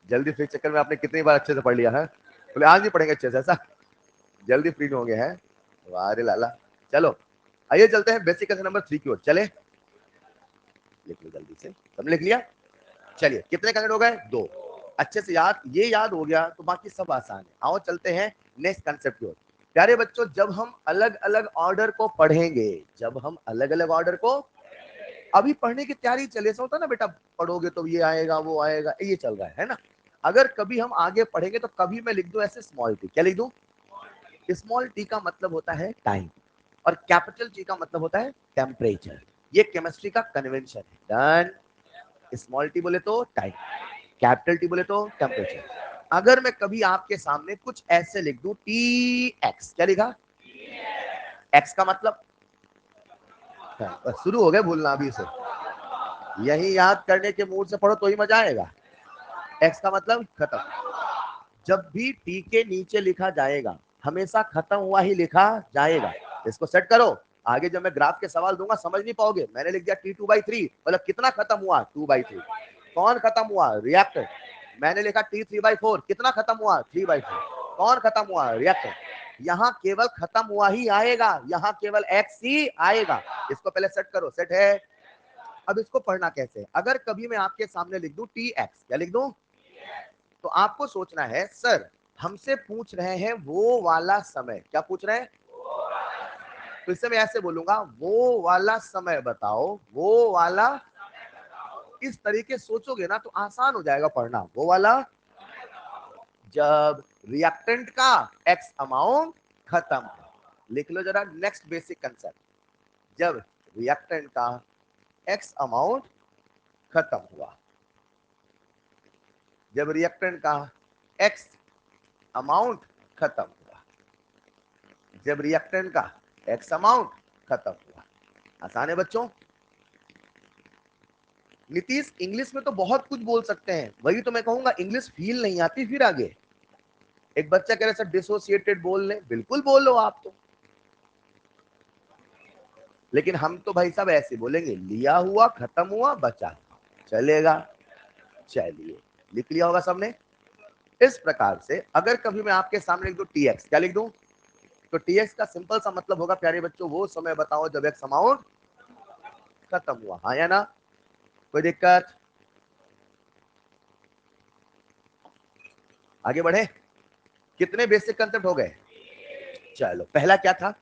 जल्दी फ्री चक्कर में आपने कितनी बार अच्छे से पढ़ लिया है, बोले आज भी पढ़ेंगे अच्छे से, ऐसा? जल्दी फ्री हो गए हैं, वाह रे लाला। चलो आइए चलते हैं बेसिक कंसेप्ट नंबर 3 की ओर। चले, लिख लो जल्दी से, सबने लिख लिया? चलिए, कितने कंसेप्ट हो गए? 2। अच्छे से याद, ये याद हो गया तो बाकी सब आसान है। आओ चलते हैं नेक्स्ट कंसेप्ट की ओर। प्यारे बच्चों, जब हम अलग अलग ऑर्डर को पढ़ेंगे, जब हम अलग अलग ऑर्डर को, अभी पढ़ने की तैयारी चले, ऐसा होता ना बेटा, पढ़ोगे तो ये आएगा वो आएगा, ये चल रहा है ना? अगर कभी हम आगे पढ़ेंगे तो कभी मैं लिख दूं ऐसे स्मॉल टी, क्या लिख दूं? स्मॉल टी का मतलब होता है टाइम, और कैपिटल टी का मतलब होता है टेम्परेचर। ये केमिस्ट्री का कन्वेंशन है। डन। स्मॉल टी बोले तो टाइम, कैपिटल टी बोले तो टेम्परेचर। अगर मैं कभी आपके सामने कुछ ऐसे लिख दूं टी एक्स, क्या लिखा? एक्स का मतलब, बस शुरू हो गए भूलना अभी से, यही याद करने के मूड से पढ़ो तो ही मजा आएगा। एक्स का मतलब खत्म। जब भी टी के नीचे लिखा जाएगा हमेशा खत्म हुआ ही लिखा जाएगा। इसको सेट करो, आगे जब मैं ग्राफ के सवाल दूंगा समझ नहीं पाओगे। मैंने लिख दिया T2/3, मतलब कितना खत्म हुआ? 2/3। कौन खत्म हुआ? रिएक्टर। मैंने लिखा T3/4, कितना खत्म हुआ? 3/4। कौन खत्म हुआ? रिएक्टर। यहाँ केवल खत्म हुआ ही आएगा, यहाँ केवल एक्स ही आएगा। इसको पहले सेट करो, सेट है। अब इसको पढ़ना कैसे? अगर कभी मैं आपके सामने लिख दूं टी एक्स, क्या लिख दूं? तो आपको सोचना है सर हमसे पूछ रहे हैं वो वाला समय, क्या पूछ रहे हैं? तो इससे मैं ऐसे बोलूंगा, वो वाला समय बताओ, वो वाला। इस तरीके सोचोगे ना तो आसान हो जाएगा पढ़ना, वो वाला। जब रिएक्टेंट का एक्स अमाउंट खत्म, लिख लो जरा नेक्स्ट बेसिक कंसेप्ट। जब रिएक्टेंट का एक्स अमाउंट खत्म हुआ, जब रिएक्टेंट का एक्स अमाउंट खत्म हुआ, जब रिएक्टेंट का एक्स अमाउंट खत्म हुआ। आसान है बच्चों? नीतीश इंग्लिश में तो बहुत कुछ बोल सकते हैं, वही तो मैं कहूंगा इंग्लिश फील नहीं आती फिर आगे। एक बच्चा कह रहा है सर डिसोसिएटेड बोल ले, बिल्कुल बोलो आप तो, लेकिन हम तो भाई साहब ऐसे बोलेंगे, लिया हुआ खत्म हुआ बचा, चलेगा? चलिए, लिख लिया होगा सबने। इस प्रकार से अगर कभी मैं आपके सामने लिख दूं टी एक्स, क्या लिख दूं? तो टी एक्स का सिंपल सा मतलब होगा प्यारे बच्चों, वो समय बताओ जब एक्स अमाउंट खत्म हुआ, हाँ या ना? कोई दिक्कत? आगे बढ़े, कितने बेसिक कंसेप्ट हो गए? चलो, पहला क्या था?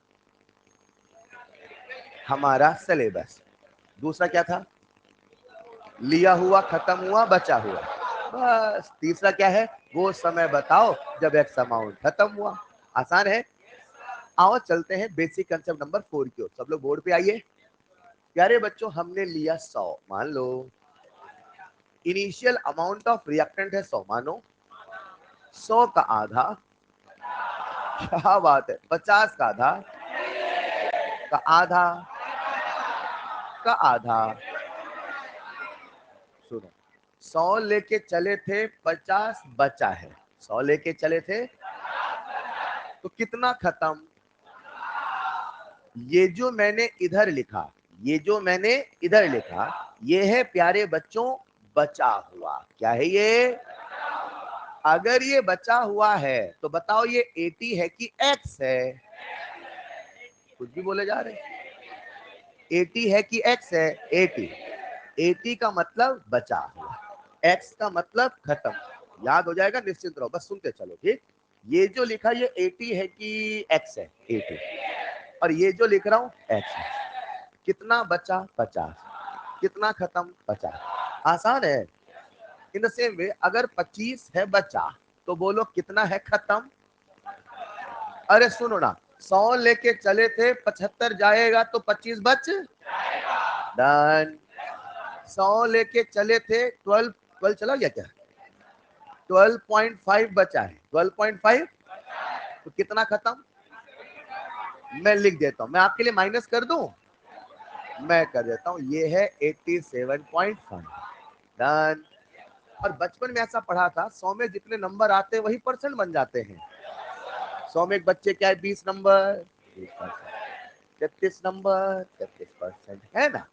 हमारा सिलेबस। दूसरा क्या था? लिया हुआ, खत्म हुआ, बचा हुआ। बस। तीसरा क्या है? वो समय बताओ जब एक्स अमाउंट खत्म हुआ। आसान है। आओ चलते हैं बेसिक कंसेप्ट नंबर 4 की ओर। सब लोग बोर्ड पे आइए। प्यारे बच्चों, हमने लिया 100, मान लो इनिशियल अमाउंट ऑफ रिएक्टेंट है 100, मानो 100 का आधा, क्या बात है, 50 का आधा, का आधा, का आधा। सुनो, 100 लेके चले थे, 50 बचा है। 100 लेके चले थे तो कितना खत्म? ये जो मैंने इधर लिखा, ये जो मैंने इधर लिखा, ये है प्यारे बच्चों बचा हुआ। क्या है ये? अगर ये बचा हुआ है तो बताओ ये 80 है कि x है? कुछ भी बोले जा रहे। 80 है कि x है? 80। 80 का मतलब बचा हुआ, x का मतलब खत्म। याद हो जाएगा, निश्चिंत रहो, बस सुनते चलो। ठीक, ये जो लिखा ये 80 है कि x है? 80। और ये जो लिख रहा हूं x है। कितना बचा? 50। कितना खत्म? 50। आसान है। इन द सेम वे, अगर 25 है बचा तो बोलो कितना है खत्म? अरे सुनो ना, 100 लेके चले थे, 75 जाएगा तो 25 बच। डन। 100 लेके चले थे, 12 चला गया क्या? 12.5 बचा है। 12.5 तो कितना खत्म? मैं लिख देता हूं, मैं आपके लिए माइनस कर दूं, मैं कर देता हूं, ये है 87.5। डन। और बचपन में ऐसा पढ़ा था, 100 में जितने नंबर आते हैं वही परसेंट बन जाते हैं। 100 में एक बच्चे क्या है? 20 नंबर, 20%। 33 नंबर, 33% है ना।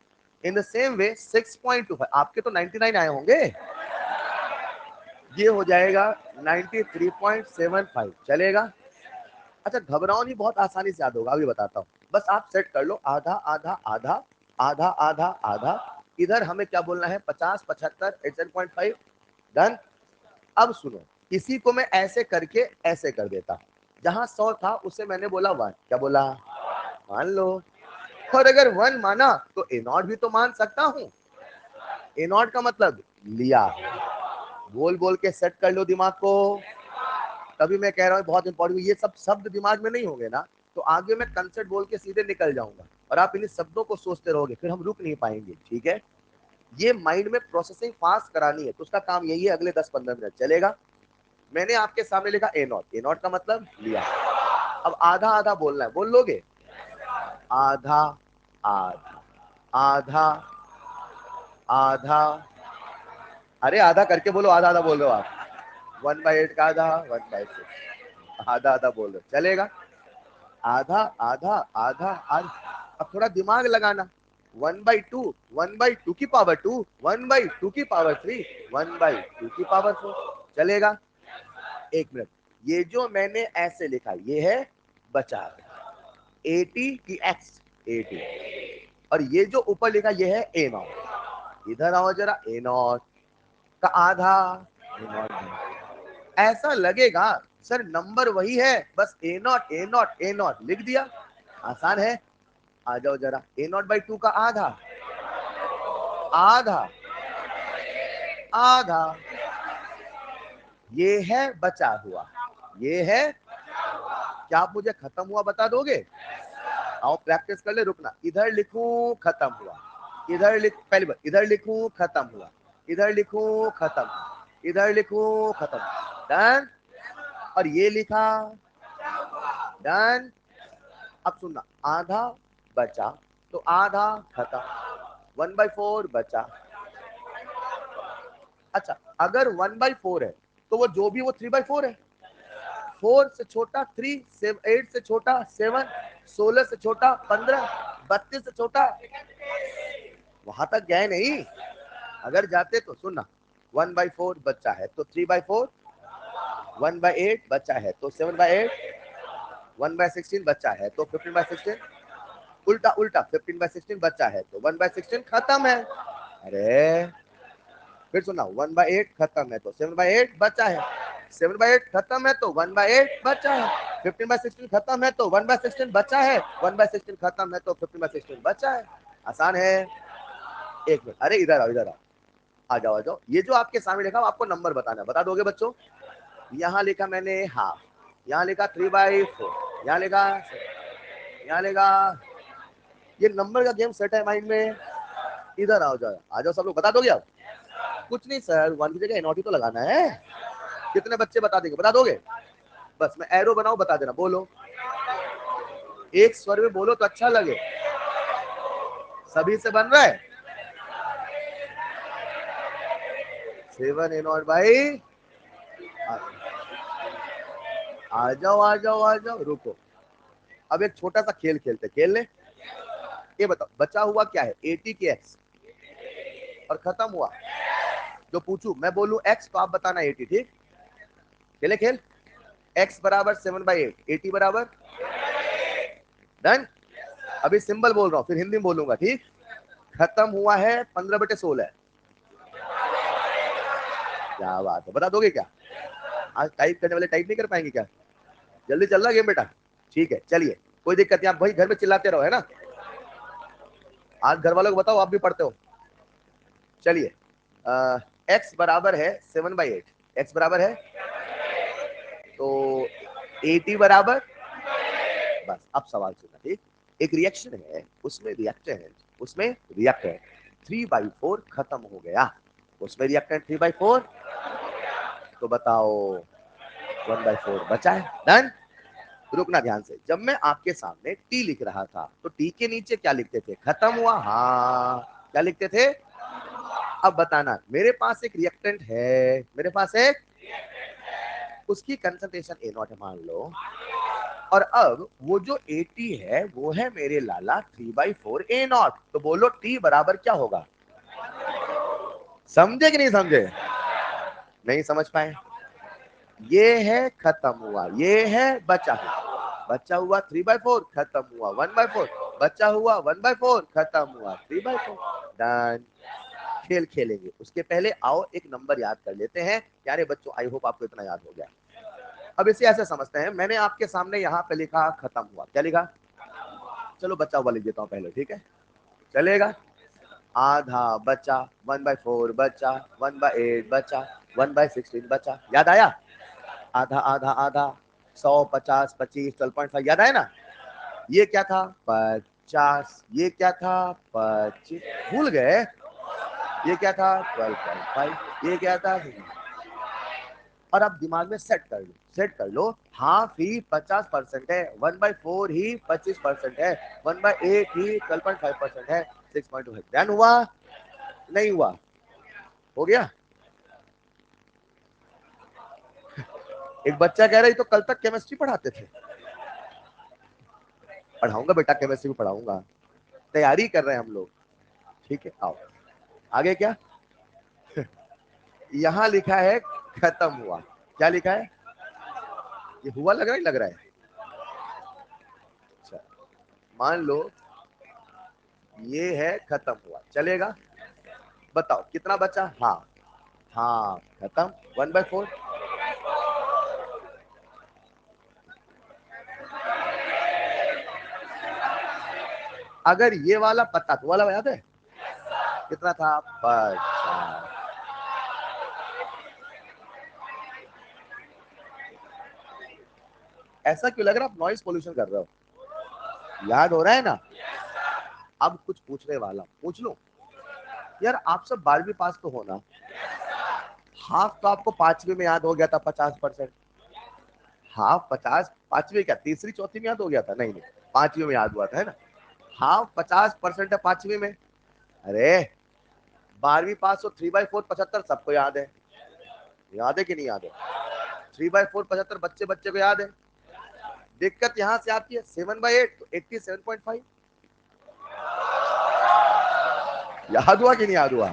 इन द सेम वे 6.25, आपके तो 99 आए होंगे, ये हो जाएगा 93.75। चलेगा? अच्छा, घबराओ नहीं, बहुत आसानी से याद होगा, अभी बताता हूँ। बस आप सेट कर लो, आधा आधा आधा, आधा आधा आधा। इधर हमें क्या बोलना है? 50, 75, 87.5। डन। अब सुनो, इसी को मैं ऐसे करके ऐसे कर देता हूँ। जहां 100 था उसे मैंने बोला 1। क्या बोला? मान लो। और अगर 1 माना तो ए नॉट भी तो मान सकता हूं। ए नॉट का मतलब लिया। बोल बोल के सेट कर लो दिमाग को। तभी मैं कह रहा हूँ बहुत इंपॉर्टेंट, ये सब शब्द दिमाग में नहीं होंगे ना तो आगे मैं कंसेप्ट बोल के सीधे निकल जाऊंगा और आप इन शब्दों को सोचते रहोगे, फिर हम रुक नहीं पाएंगे। ठीक है, ये माइंड में प्रोसेसिंग फास्ट करानी है, तो उसका काम यही है। अगले 10-15 मिनट चलेगा। मैंने आपके सामने लिखा ए नॉट। ए नॉट का मतलब लिया। अब आधा आधा बोलना है, बोल लोगे? आधा आधा आधा आधा। अरे आधा करके बोलो, आधा आधा बोल रहे हो आप। 1/8 का आधा, 1/6, आधा आधा बोल रहे हो, चलेगा? आधा आधा आधा आधा। अब थोड़ा दिमाग लगाना। 1/2, 1/2 की पावर 2, 1/2 की पावर 3, 1/2 की पावर 4। चलेगा? एक मिनट, ये जो मैंने ऐसे लिखा ये है बचा, 80 की x, 80। और ये जो ऊपर लिखा ये है ए नॉट। इधर आओ जरा, ए नॉट का आधा, ए नॉट। ऐसा लगेगा सर नंबर वही है, बस A not A not A not लिख दिया। आसान है। आ जाओ जरा, A0/2 का आधा, आधा आधा, ये है बचा हुआ, ये है। क्या आप मुझे खत्म हुआ बता दोगे? आओ प्रैक्टिस कर ले, रुकना। इधर लिखूं खत्म हुआ, इधर लिख, पहली बार इधर लिखूं खत्म हुआ, इधर लिखूं खत्म हुआ, इधर लिखूं खत्म। डन। और ये लिखा, डन। अब सुनना, आधा बचा तो आधा खत्म, 1/4 बचा। अच्छा, अगर 1/4 है तो वो जो भी वो 3/4 है। 4 से छोटा 3, 8 से छोटा 7, 16 से छोटा 15, 32 से छोटा, वहां तक गए नहीं। अगर जाते तो सुनना, 1/4 बच्चा है तो 3/4, 1/8 बच्चा है तो 7/8, 1/16 बच्चा है तो 15/16, उल्टा उल्टा 15/16 बच्चा है तो 1/16 खत्म है। अरे फिर सुना, 1/8 खत्म है तो 7/8 बचा है। 7/8 खत्म है तो 1/8 बचा है। 15/16 खत्म है तो 1/16 बचा है। 1/16 खत्म है तो 15/16 बचा है। आसान है। एक मिनट, अरे इधर आओ, इधर आओ, आ जाओ, आ जाओ। ये जो आपके सामने लिखा आपको नंबर बताना है, बता दोगे बच्चों? यहाँ लिखा मैंने हाफ, यहाँ लिखा 3/4, यहाँ लिखा, यहाँ लिखा। ये नंबर का गेम सेट है माइंड में। इधर आओ, जाओ, आ जाओ, सब लोग बता दोगे? आप कुछ नहीं सर, 1 की जगह NOT तो लगाना है। कितने बच्चे बता देंगे? बता दोगे? बस मैं एरो बनाऊं, बता देना। बोलो, एक स्वर में बोलो तो अच्छा लगे। सभी से बन रहा है 7 A0 भाई। आ जाओ, आ जाओ, आ जाओ। रुको, अब एक छोटा सा खेल खेलते, खेल ले। ये बताओ बचा हुआ क्या है? 80 के x और खत्म हुआ। जो पूछू मैं बोलूं x तो आप बताना 80, ठीक? खेले खेल। x बराबर 7/8, 80 बराबर डन। अभी सिंबल बोल रहा हूं, फिर हिंदी में बोलूंगा, ठीक? खत्म हुआ है 15/16। क्या बात है, बता दोगे क्या? आज टाइप करने वाले टाइप नहीं कर पाएंगे क्या? जल्दी चल रहा गेम बेटा? ठीक है, चलिए, कोई दिक्कत नहीं। आप भाई घर में चिल्लाते रहो, है ना? आज घर वालों को बताओ आप भी पढ़ते हो। चलिए, x बराबर है 7/8, x बराबर है तो 80 बराबर। बस अब सवाल सुनना, ठीक? एक रिएक्शन है, उसमें रिएक्टेंट, उसमें रिएक्टेंट 3/4 खत्म हो गया, उसमें रिएक्टेंट 3/4, तो बताओ 1/4 बचा है। डन। रुकना ध्यान से, जब मैं आपके सामने टी लिख रहा था तो टी के नीचे क्या लिखते थे? खत्म हुआ। हाँ, क्या लिखते थे? अब बताना, मेरे पास एक रिएक्टेंट है, मेरे पास एक, उसकी कंसंट्रेशन A0 है मान लो, और अब वो जो 80 है वो है मेरे लाला 3/4 A0। तो बोलो T बराबर क्या होगा? समझे कि नहीं समझे? नहीं समझ पाए? ये है खत्म हुआ, ये है बचा हुआ। बचा हुआ 3/4, खत्म हुआ 1/4, बचा हुआ 1/4, खत्म हुआ 3/4। डन। खेल खेलेंगे उसके पहले आओ एक नंबर याद कर लेते हैं। प्यारे बच्चों, आई होप आपको इतना याद हो गया। अब इसे ऐसे समझते हैं, मैंने आपके सामने यहाँ पे लिखा खत्म हुआ, क्या लिखा? चलो बचा हुआ लिख देता हूँ पहले, ठीक है? चलेगा? आधा बचा, 1/4 बचा, 1/8 बचा, 1/16 बचा। याद आया? आधा आधा आधा, 100, 50, 25, 12.5। याद आया ना? ये क्या था? 50। ये क्या था? 25। भूल गए? ये क्या था? 12.5। ये क्या था? और अब दिमाग में सेट कर लो, सेट कर लो। हाफ ही 50% है, 1/4 ही 25% है, 1/8 ही 12.5% है, 6.2 है। ध्यान हुआ? नहीं हुआ? हो गया? एक बच्चा कह रहा है तो कल तक केमिस्ट्री पढ़ाते थे। पढ़ाऊंगा बेटा, केमिस्ट्री भी पढ़ाऊंगा, तैयारी कर रहे हैं हम लोग। ठीक है, आओ आगे। क्या यहाँ लिखा है? खत्म हुआ। क्या लिखा है? ये हुआ लग रहा है, लग रहा है। अच्छा, मान लो ये है खत्म हुआ, चलेगा? बताओ कितना बचा? हाँ, हाँ खत्म 1/4। अगर ये वाला पता तो वाला याद है कितना था? बस ऐसा क्यों लग रहा है आप नॉइस पोल्यूशन कर रहे हो? याद हो रहा है ना? अब कुछ पूछने वाला, पूछ लो। यार आप सब 12वीं पास तो होना, हाफ तो आपको 5वीं में याद हो गया था 50%। हाफ 50, 5वीं क्या तीसरी चौथी में याद हो गया था? नहीं नहीं, 5वीं में याद हुआ था, है ना? हाफ 50% है 5वीं में। अरे 12वीं पास तो 3/4 75 सबको याद है। याद है कि नहीं याद है? 3/4 75 बच्चे बच्चे को याद है। दिक्कत यहाँ से आती है 7/8 तो 87.5। याद हुआ कि नहीं याद हुआ?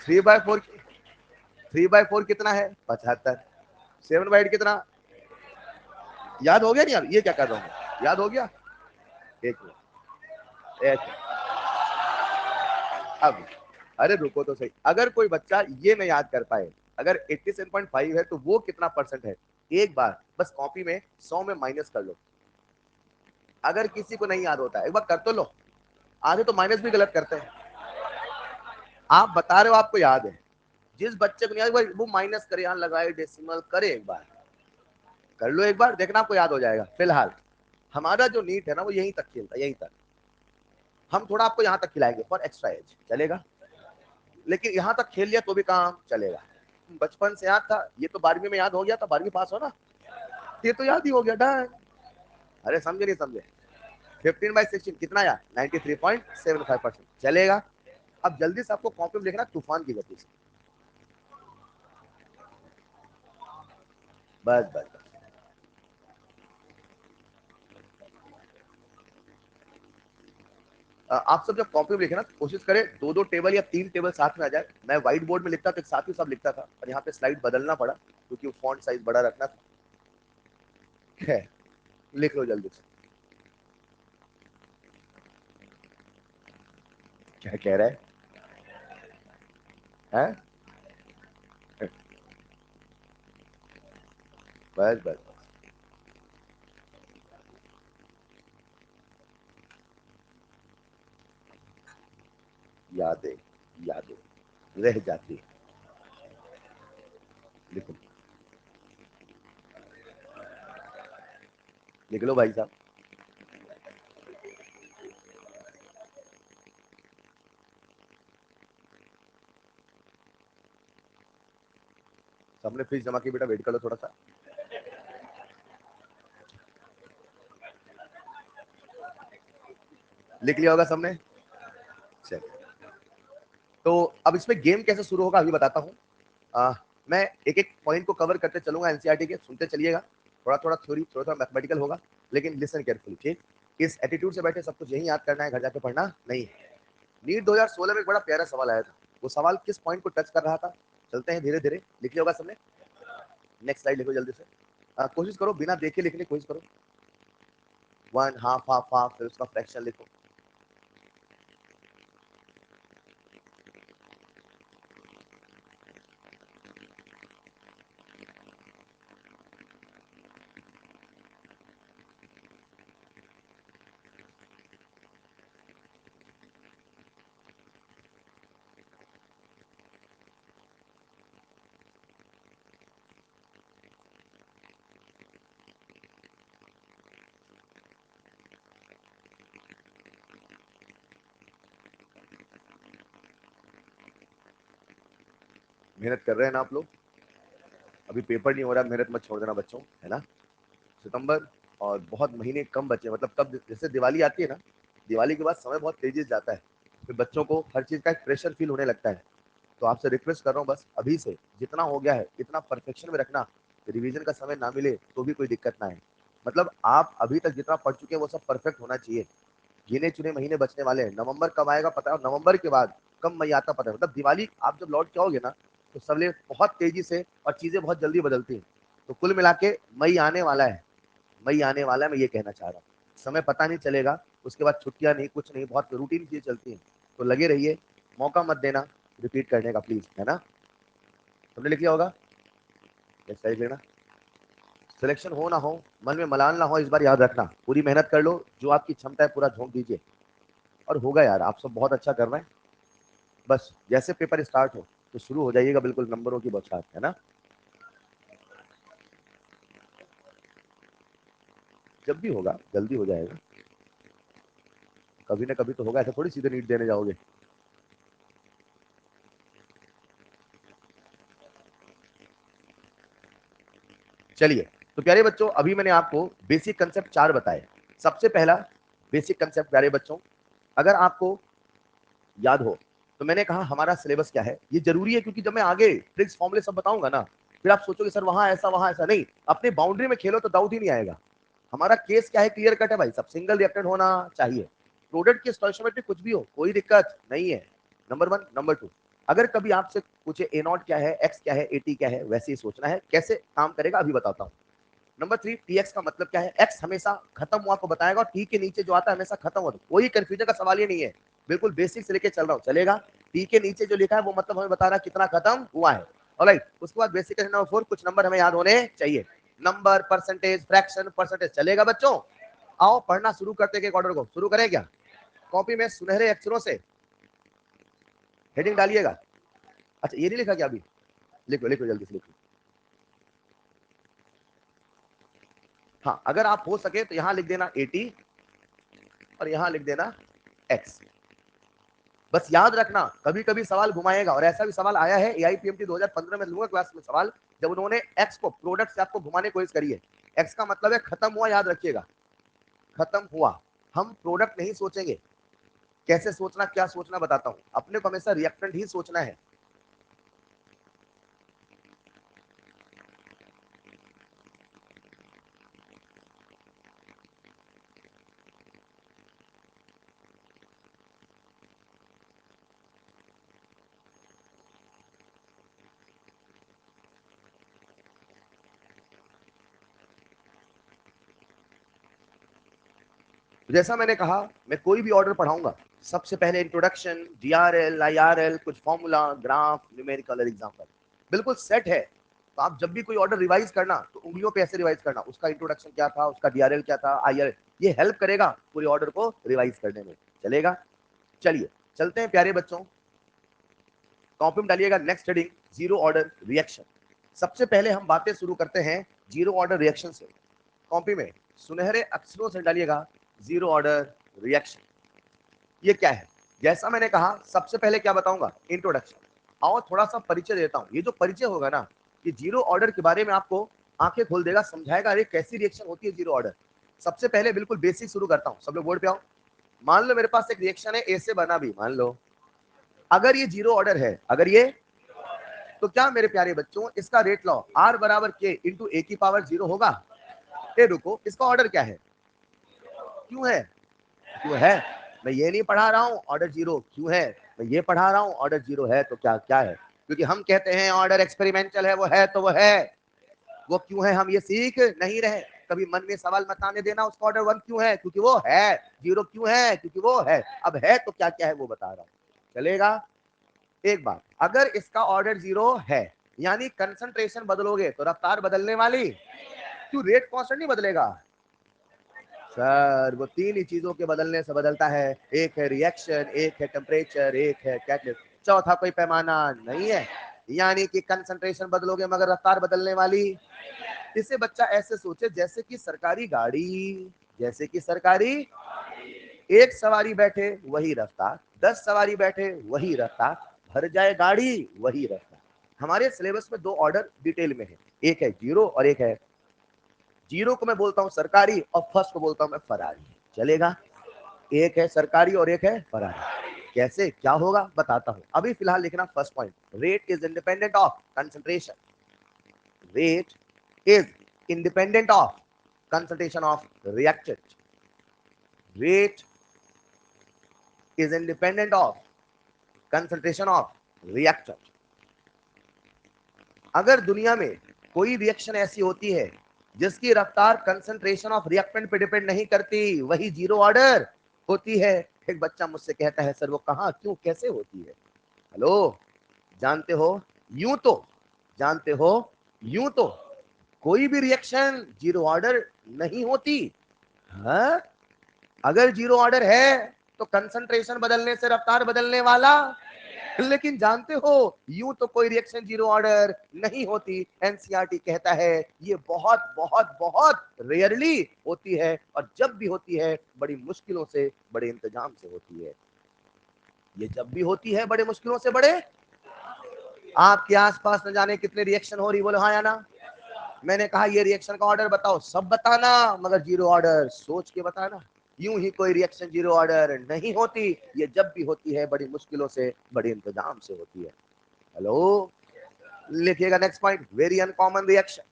3/4, 3/4 कितना है? 75। 7/8 कितना? याद हो गया नहीं? यार ये क्या कर रहा हूँ, याद हो गया? एक मिनट, एक मिनट। अब अरे रुको तो सही, अगर कोई बच्चा ये नहीं याद कर पाए अगर 87.5 है तो वो कितना परसेंट है, एक बार बस कॉपी में 100 में माइनस कर लो। अगर किसी को नहीं याद होता है एक बार कर तो लो, आधे तो माइनस भी गलत करते हैं। आप बता रहे हो आपको याद है, जिस बच्चे को नहीं याद वो माइनस करे, यहाँ लगाए डेसिमल करे, एक बार कर लो, एक बार देखना आपको याद हो जाएगा। फिलहाल हमारा जो नीट है ना वो यहीं तक खेलता है, यहीं तक। हम थोड़ा आपको यहाँ तक खिलाएंगे फॉर एक्स्ट्रा एज, चलेगा? लेकिन यहाँ तक खेल लिया तो भी काम चलेगा। बचपन से याद था, ये तो 12वीं में याद हो गया था, 12वीं पास हो ना, ये तो याद ही हो गया डन। अरे समझे नहीं समझे? 15/16 कितना आया? 93.75%, चलेगा? अब जल्दी से आपको कॉपी में लिखना तूफान की गति से, बस बस बस। आप सब जब कॉपी में लिखे ना कोशिश करें 2-2 टेबल या 3 टेबल साथ में आ जाए। मैं व्हाइट बोर्ड में लिखता था, साथ ही सब लिखता था, और यहाँ पे स्लाइड बदलना पड़ा क्योंकि वो फॉन्ट साइज बड़ा रखना था। है, लिख लो जल्दी से। क्या कह रहा है? बस बस, यादें यादें रह जाती। लिखो, लिख लो भाई साहब। सबने फीस जमा की, बेटा वेट कर लो थोड़ा सा। लिख लिया होगा सबने? चलिए, तो अब इसमें गेम कैसे शुरू होगा अभी बताता हूँ। मैं एक एक पॉइंट को कवर करते चलूंगा, एनसीईआरटी के सुनते चलिएगा। थोड़ा थोड़ा थ्योरी, थोड़ा थोड़ा मैथमेटिकल होगा, लेकिन लिसन केयरफुली, ठीक? इस एटीट्यूड से बैठे सब कुछ यही याद करना है, घर जाके पढ़ना नहीं है। नीट 2016 में एक बड़ा प्यारा सवाल आया था, वो सवाल किस पॉइंट को टच कर रहा था? चलते हैं धीरे धीरे, लिख लिया होगा सबने? नेक्स्ट स्लाइड लिखो जल्दी से। कोशिश करो बिना देखे लिखने की कोशिश करो। 1 हाफ हाफ हाफ, फिर उसका फ्रैक्शन लिखो। मेहनत कर रहे हैं ना आप लोग? अभी पेपर नहीं हो रहा, मेहनत मत छोड़ देना बच्चों, है ना? सितंबर और बहुत महीने कम बचे, मतलब तब जैसे दिवाली आती है ना, दिवाली के बाद समय बहुत तेजी से जाता है, फिर बच्चों को हर चीज का एक प्रेशर फील होने लगता है। तो आपसे रिक्वेस्ट कर रहा हूँ, बस अभी से जितना हो गया है इतना परफेक्शन में रखना, रिवीजन का समय ना मिले तो भी कोई दिक्कत ना है। मतलब आप अभी तक जितना पढ़ चुके हैं वो सब परफेक्ट होना चाहिए। गिने चुने महीने बचने वाले हैं, नवंबर कब आएगा पता है, और नवंबर के बाद कब मई आता पता है। मतलब दिवाली आप जब लौट के आओगे ना तो सबले बहुत तेजी से और चीजें बहुत जल्दी बदलती हैं। तो कुल मिला के मई आने वाला है, मई आने वाला है, मैं ये कहना चाह रहा हूँ। समय पता नहीं चलेगा, उसके बाद छुट्टियां नहीं, कुछ नहीं, बहुत रूटीन चीजें चलती हैं। तो लगे रहिए, मौका मत देना रिपीट करने का प्लीज, है ना? तुमने लिख लिया होगा? सही लेना। सिलेक्शन हो ना हो, मन में मलाल ना हो, इस बार याद रखना, पूरी मेहनत कर लो, जो आपकी क्षमता है पूरा झोंक दीजिए, और होगा यार। आप सब बहुत अच्छा कर रहे हैं, बस जैसे पेपर स्टार्ट हो तो शुरू हो जाइएगा बिल्कुल नंबरों की बौछार, है ना? जब भी होगा जल्दी हो जाएगा, कभी ना कभी तो होगा, ऐसा थोड़ी सीधे नीट देने जाओगे। चलिए, तो प्यारे बच्चों अभी मैंने आपको बेसिक कंसेप्ट 4 बताए। सबसे पहला बेसिक कंसेप्ट प्यारे बच्चों, अगर आपको याद हो तो मैंने कहा हमारा सिलेबस क्या है, ये जरूरी है क्योंकि जब मैं आगे ट्रिक्स फॉर्मूले सब बताऊंगा ना, फिर आप सोचोगे सर वहां ऐसा नहीं। अपने बाउंड्री में खेलो तो डाउट ही नहीं आएगा। हमारा केस क्या है, क्लियर कट है भाई, सब सिंगल रिएक्टेड होना चाहिए। प्रोडक्ट की स्टोइकियोमेट्री कुछ भी हो, कोई दिक्कत नहीं है। नंबर 1। नंबर 2, अगर कभी आपसे पूछे ए नॉट क्या है, एक्स क्या है, एटी क्या है, वैसे ही सोचना है। कैसे काम करेगा अभी बताता हूँ। नंबर 3, टी एक्स का मतलब क्या है? एक्स हमेशा खत्म हुआ को बताएगा, और टी के नीचे जो आता है हमेशा खत्म हुआ। कोई कंफ्यूजन का सवाल ही नहीं है, बिल्कुल बेसिक से लेके चल रहा हूँ, चलेगा? टी के नीचे जो लिखा है वो मतलब हमें बता रहा है कितना खत्म हुआ है। ऑलराइट, उसके बाद बेसिक क्वेश्चन नंबर 4, कुछ नंबर हमें याद होने चाहिए, नंबर, परसेंटेज, फ्रैक्शन, परसेंटेज। चलेगा बच्चों? आओ पढ़ना शुरू करते हैं, एक ऑर्डर को शुरू करें क्या? कॉपी में सुनहरे अक्षरों से हेडिंग डालिएगा। अच्छा ये नहीं लिखा क्या अभी? लिखो लिखो जल्दी से लिखो। हाँ अगर आप हो सके तो यहां लिख देना 80 और यहां लिख देना x। बस याद रखना कभी कभी सवाल घुमाएगा, और ऐसा भी सवाल आया है AIPMT 2015 में लूंगा क्लास में सवाल, जब उन्होंने x को प्रोडक्ट से आपको घुमाने की कोशिश करी है। x का मतलब है खत्म हुआ, याद रखिएगा, खत्म हुआ। हम प्रोडक्ट नहीं सोचेंगे। कैसे सोचना, क्या सोचना बताता हूं। अपने को हमेशा रिएक्टेंट ही सोचना है। जैसा मैंने कहा, मैं कोई भी ऑर्डर पढ़ाऊंगा, सबसे पहले इंट्रोडक्शन, DRL, IRL, कुछ फॉर्मूला, ग्राफ, न्यूमेरिकल और एग्जांपल, बिल्कुल सेट है। तो आप जब भी कोई ऑर्डर रिवाइज करना तो उंगलियों पे ऐसे रिवाइज करना, उसका इंट्रोडक्शन क्या था, उसका DRL क्या था, IRL, ये हेल्प करेगा पूरे ऑर्डर को रिवाइज करने में। चलेगा? चलिए चलते हैं प्यारे बच्चों, कॉपी में डालिएगा next heading, zero order reaction. सबसे पहले हम बातें शुरू करते हैं जीरो ऑर्डर रिएक्शन से। कॉपी में सुनहरे अक्षरों से डालिएगा जीरो ऑर्डर रिएक्शन। ये क्या है? जैसा मैंने कहा सबसे पहले क्या बताऊंगा, इंट्रोडक्शन। आओ थोड़ा सा परिचय देता हूं। ये जो परिचय होगा ना, ये जीरो ऑर्डर के बारे में आपको आंखें खोल देगा, समझाएगा अरे कैसी रिएक्शन होती है जीरो ऑर्डर। सबसे पहले बिल्कुल बेसिक शुरू करता हूं, सब लोग बोर्ड पे आओ। मान लो मेरे पास एक रिएक्शन है, ए से बना भी, मान लो अगर ये जीरो ऑर्डर है, अगर ये, तो क्या मेरे प्यारे बच्चों इसका रेट लो R बराबर K इंटू A की पावर 0 होगा। ए रुको, इसका ऑर्डर क्या है? क्यों है? क्यों है? मैं ये नहीं पढ़ा रहा हूँ ऑर्डर जीरो क्यों है, मैं ये पढ़ा रहा हूँ ऑर्डर जीरो है तो क्या क्या है। क्योंकि हम कहते हैं ऑर्डर एक्सपेरिमेंटल है, वो है तो वो है, वो क्यों है हम ये सीख नहीं रहे। कभी मन में सवाल मत आने देना उसका ऑर्डर 1 क्यों है, क्योंकि वो है। जीरो क्यों है, क्योंकि वो है। अब है तो क्या क्या है वो बता रहा हूँ। चलेगा? एक बात, अगर इसका ऑर्डर जीरो है यानी कंसंट्रेशन बदलोगे तो रफ्तार बदलने वाली, क्यों रेट कांस्टेंट नहीं बदलेगा? सर वो तीन ही चीजों के बदलने से बदलता है, एक है रिएक्शन, एक है टेम्परेचर, एक है कैटलिस्ट, चौथा कोई पैमाना नहीं है। यानी कि कंसंट्रेशन बदलोगे मगर रफ्तार बदलने वाली। इसे बच्चा ऐसे सोचे जैसे कि सरकारी गाड़ी, जैसे कि सरकारी, एक सवारी बैठे वही रफ्तार, 10 सवारी बैठे वही रफ्तार, भर जाए गाड़ी वही रफ्तार। हमारे सिलेबस में दो ऑर्डर डिटेल में है, एक है जीरो और एक है, जीरो को मैं बोलता हूं सरकारी और फर्स्ट को बोलता हूं मैं फरारी। चलेगा? एक है सरकारी और एक है फरारी। कैसे क्या होगा बताता हूं। अभी फिलहाल लिखना first point, rate is independent of concentration. Rate is independent of concentration of reactant. Rate is independent of concentration of reactant. अगर दुनिया में कोई रिएक्शन ऐसी होती है जिसकी रफ्तार कंसंट्रेशन ऑफ रिएक्टेंट पे डिपेंड नहीं करती, वही जीरो ऑर्डर होती है। एक बच्चा मुझसे कहता है सर वो कहां, क्यों, कैसे होती है? हेलो, जानते हो यूं तो, जानते हो यूं तो कोई भी रिएक्शन जीरो ऑर्डर नहीं होती। हाँ? अगर जीरो ऑर्डर है तो कंसंट्रेशन बदलने से रफ्तार बदलने वाला, लेकिन जानते हो यूं तो कोई रिएक्शन जीरो ऑर्डर नहीं होती। एनसीईआरटी कहता है ये बहुत बहुत बहुत रेयरली होती है, और जब भी होती है बड़ी मुश्किलों से बड़े इंतजाम से होती है। ये जब भी होती है बड़े मुश्किलों से बड़े, आपके आसपास न जाने कितने रिएक्शन हो रही, बोलो हाँ या ना। मैंने कहा ये रिएक्शन का ऑर्डर बताओ, सब बताना मगर जीरो ऑर्डर सोच के बताना। यूं ही कोई रिएक्शन जीरो ऑर्डर नहीं होती, ये जब भी होती है बड़ी मुश्किलों से बड़े इंतजाम से होती है। हेलो, लिखिएगा next point, very uncommon reaction.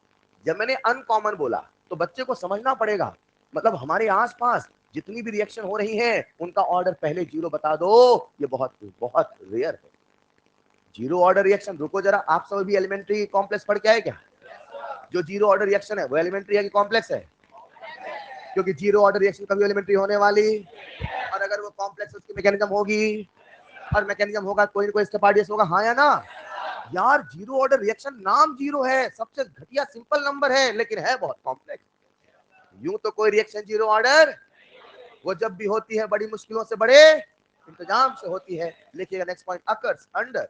जब मैंने अनकॉमन बोला तो बच्चे को समझना पड़ेगा, मतलब हमारे आसपास जितनी भी रिएक्शन हो रही हैं उनका ऑर्डर पहले जीरो बता दो, ये बहुत बहुत रेयर है। जीरो ऑर्डर रिएक्शन, रुको जरा, आप सब भी एलिमेंट्री कॉम्प्लेक्स पढ़ के आए क्या? जो जीरो ऑर्डर रिएक्शन है वो एलिमेंट्री है कि कॉम्प्लेक्स है? क्योंकि जीरो ऑर्डर रिएक्शन कभी एलिमेंट्री होने वाली, और अगर वो कॉम्प्लेक्स उसकी मैकेनिज्म होगी, और मैकेनिज्म होगा कोई ना कोई स्टेप होगा, हाँ या ना। यार जीरो ऑर्डर रिएक्शन नाम जीरो है, सबसे घटिया सिंपल नंबर है, लेकिन है बहुत कॉम्प्लेक्स। यूं तो कोई रिएक्शन जीरो ऑर्डर, वो जब भी होती है बड़ी मुश्किलों से बड़े इंतजाम से होती है। लिखिएगा next point, occurs under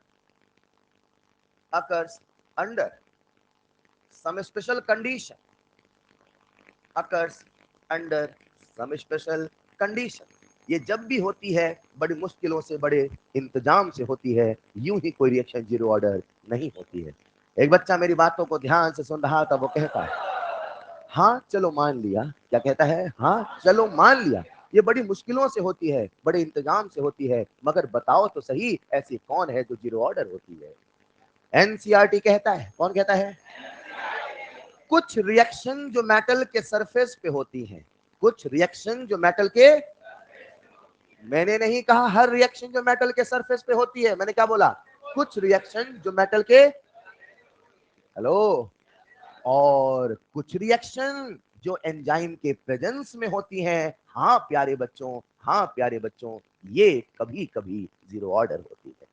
some special condition, occurs under some special condition. ये जब भी होती है बड़ी मुश्किलों से बड़े इंतजाम से होती है, यूं ही कोई रिएक्शन जीरो ऑर्डर नहीं होती है। एक बच्चा मेरी बातों को ध्यान से सुन रहा था, वो कहता है हाँ चलो मान लिया। क्या कहता है? हाँ चलो मान लिया, ये बड़ी मुश्किलों से होती है, बड़े इंतजाम से होती है, मगर बताओ तो सही ऐसी कौन है जो जीरो ऑर्डर होती है? एनसीईआरटी कहता है। कौन कहता है? कुछ रिएक्शन जो मेटल के सरफेस पे होती हैं, कुछ रिएक्शन जो मेटल के, मैंने नहीं कहा हर रिएक्शन जो मेटल के सरफेस पे होती है, मैंने क्या बोला? कुछ रिएक्शन जो मेटल के, हेलो, और कुछ रिएक्शन जो एंजाइम के प्रेजेंस में होती हैं। हाँ प्यारे बच्चों, हाँ प्यारे बच्चों, ये कभी कभी जीरो ऑर्डर होती है।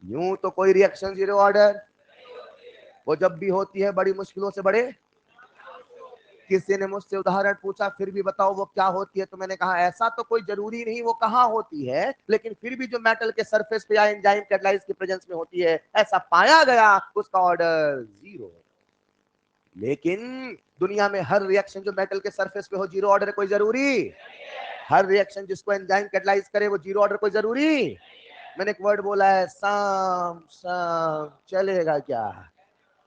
यूं तो कोई रिएक्शन जीरो ऑर्डर, वो जब भी होती है बड़ी मुश्किलों से बड़े। किसी ने मुझसे उदाहरण पूछा फिर भी बताओ वो क्या होती है, तो मैंने कहा ऐसा तो कोई जरूरी नहीं वो कहाँ होती है, लेकिन फिर भी जो मेटल के सरफेस पे या एंजाइम कैटलाइज के प्रेजेंस में होती है, ऐसा पाया गया, उसका ऑर्डर जीरो। लेकिन दुनिया में हर रिएक्शन जो मेटल के सरफेस पे हो जीरो ऑर्डर कोई जरूरी? हर रिएक्शन जिसको एंजाइम कैटलाइज करे वो जीरो ऑर्डर कोई जरूरी? मैंने एक वर्ड बोला है सम, सम चलेगा क्या?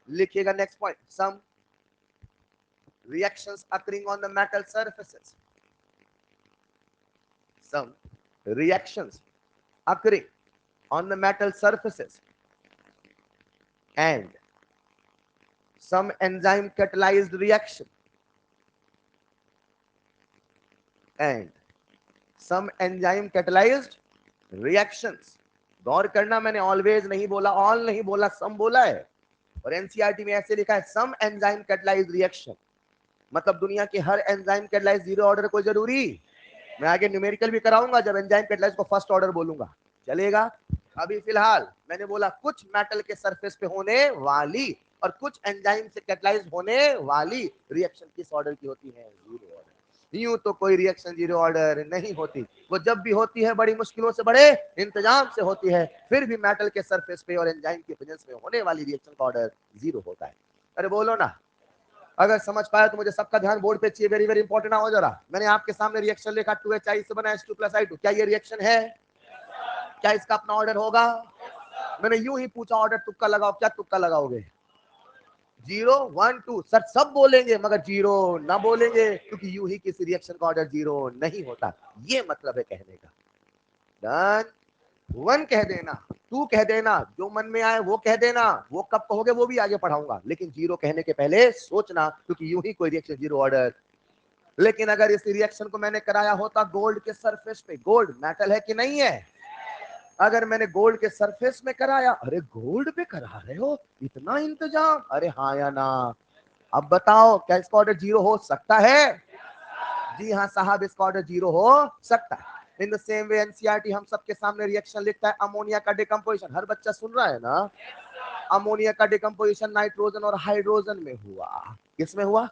लिखिएगा next point, some reactions occurring on the metal surfaces, some reactions occurring on the metal surfaces and some enzyme catalyzed reaction and some enzyme catalyzed reactions। गौर करना, मैंने ऑलवेज नहीं बोला, ऑल नहीं बोला, सम बोला है। और एनसीईआरटी में ऐसे लिखा है सम एंजाइम कैटलाइज्ड रिएक्शन, मतलब दुनिया के हर एंजाइम कैटलाइज्ड जीरो ऑर्डर कोई जरूरी? मैं आगे न्यूमेरिकल भी कराऊंगा जब एंजाइम कैटलाइज को फर्स्ट ऑर्डर बोलूंगा, चलेगा? अभी फिलहाल मैंने बोला कुछ मेटल के सरफेस पे होने वाली और कुछ एंजाइम से कैटलाइज होने वाली रिएक्शन किस ऑर्डर की होती है? Zero order. यूं तो कोई रिएक्शन जीरो ऑर्डर नहीं होती, वो जब भी होती है बड़ी मुश्किलों से बड़े इंतजाम से होती है, फिर भी मेटल के सरफेस पे और एंजाइम के प्रेजेंस में होने वाली रिएक्शन का ऑर्डर जीरो होता है। अरे बोलो ना, अगर समझ पाया तो मुझे सबका ध्यान बोर्ड पे चाहिए, वेरी वेरी इंपॉर्टेंट। आओ जरा, मैंने आपके सामने रिएक्शन लिखा 2HI से बना H2+I2, क्या ये रिएक्शन है? क्या इसका अपना ऑर्डर होगा? मैंने यूं ही पूछा ऑर्डर, तुक्का लगाओ, क्या तुक्का लगाओगे? 0 1 2 सर सब बोलेंगे मगर जीरो ना बोलेंगे, क्योंकि यूं ही किसी रिएक्शन का ऑर्डर जीरो नहीं होता। ये मतलब है कहने का। डन। 1 कह देना, 2 कह देना, जो मन में आए वो कह देना, वो कब कहोगे वो भी आगे पढ़ाऊंगा, लेकिन जीरो कहने के पहले सोचना, क्योंकि यूं ही कोई रिएक्शन जीरो ऑर्डर। लेकिन अगर इस रिएक्शन को मैंने कराया होता गोल्ड के सरफेस पे, गोल्ड मेटल है कि नहीं है? अगर मैंने गोल्ड के सरफेस में कराया, अरे गोल्ड पे करा रहे हो, इतना इंतजाम, अरे हाँ या ना? अब बताओ क्या इसका ऑर्डर जीरो हो सकता है? जी हाँ साहब, इसका ऑर्डर जीरो हो सकता है। In the same way NCERT हम सबके सामने रिएक्शन लिखता है अमोनिया का डिकम्पोजिशन। हर बच्चा सुन रहा है ना? अमोनिया का डिकम्पोजिशन नाइट्रोजन और हाइड्रोजन में हुआ। किस में हुआ?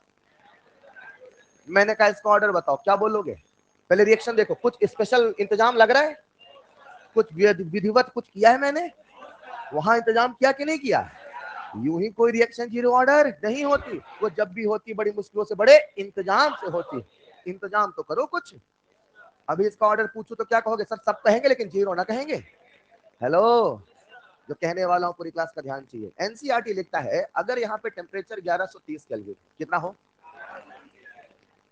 मैंने कहा इसका ऑर्डर बताओ, क्या बोलोगे? पहले रिएक्शन देखो, कुछ स्पेशल इंतजाम लग रहा है, कुछ विधिवत कुछ किया है मैंने, वहां इंतजाम किया कि नहीं किया? यूं ही कोई रिएक्शन जीरो ऑर्डर नहीं होती, वो जब भी होती बड़ी मुश्किलों से बड़े इंतजाम से होती। इंतजाम तो करो कुछ। अभी इसका ऑर्डर पूछू तो क्या कहोगे? सर सब कहेंगे लेकिन जीरो ना कहेंगे। हेलो, जो कहने वाला हूं पूरी क्लास का ध्यान चाहिए। एनसीईआरटी लिखता है अगर यहाँ पे टेम्परेचर 1130 केल्विन कितना हो,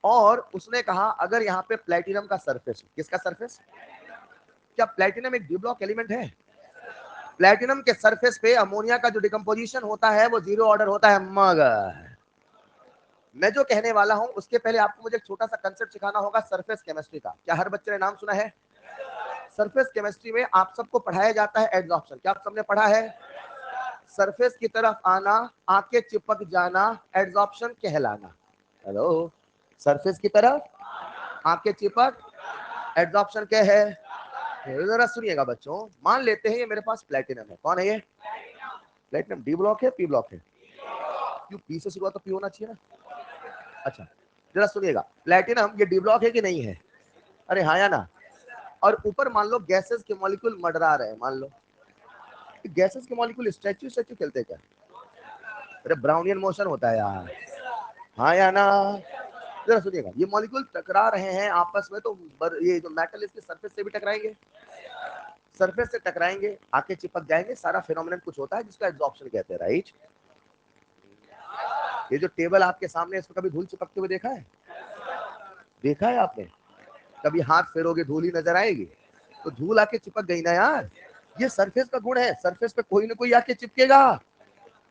और उसने कहा अगर यहाँ पे प्लेटिनम का सरफेस, किसका सरफेस? क्या प्लेटिनम एक डी ब्लॉक एलिमेंट है? प्लेटिनम के सरफेस पे अमोनिया का जो डिकम्पोजिशन होता है वो जीरो ऑर्डर होता है। मगर मैं जो कहने वाला हूं उसके पहले आपको मुझे एक छोटा सा कंसेप्ट सिखाना होगा सरफेस केमिस्ट्री का। क्या हर बच्चे ने नाम सुना है? सरफेस केमिस्ट्री में आप सबको पढ़ाया जाता है एडजॉर्प्शन। क्या आप सबने पढ़ा है? सरफेस की तरफ आना, आके चिपक जाना, एडजॉर्प्शन कहलाना। हेलो, सरफेस की तरफ आके चिपक, एडजॉर्प्शन क्या है? जरा सुनिएगा बच्चों, मान लेते हैं ये मेरे पास प्लेटिनम है। कौन है ये? प्लेटिनम डी ब्लॉक है, पी ब्लॉक है? क्यों, पी से शुरुआत तो पी होना चाहिए ना। अच्छा जरा सुनिएगा, प्लेटिनम ये डी ब्लॉक है कि नहीं है? अरे हाँ या ना। और ऊपर मान लो गैसेस के मॉलिक्यूल मंडरा रहे हैं, मान लो गैसेस के मॉलिक्यूल स्टैच्यू स्टैच्यू खेलते क्या? अरे ब्राउनियन मोशन होता है यार, हाँ या ना। जरा सुनिएगा, ये मॉलिक्यूल टकरा रहे हैं आपस में, तो ये जो मेटल इसके सरफेस से भी टकराएंगे, सरफेस से टकराएंगे, आके चिपक जाएंगे, सारा फिनोमिनन कुछ होता है जिसका एब्जॉर्प्शन कहते हैं, राइट। ये जो टेबल आपके सामने है, इसमें कभी धूल चिपकते हुए देखा है? देखा है आपने? कभी हाथ फेरोगे धूल ही नजर आएगी? तो धूल आके चिपक गई ना यार, ये सरफेस का गुण है, सरफेस पे कोई ना कोई आके चिपकेगा।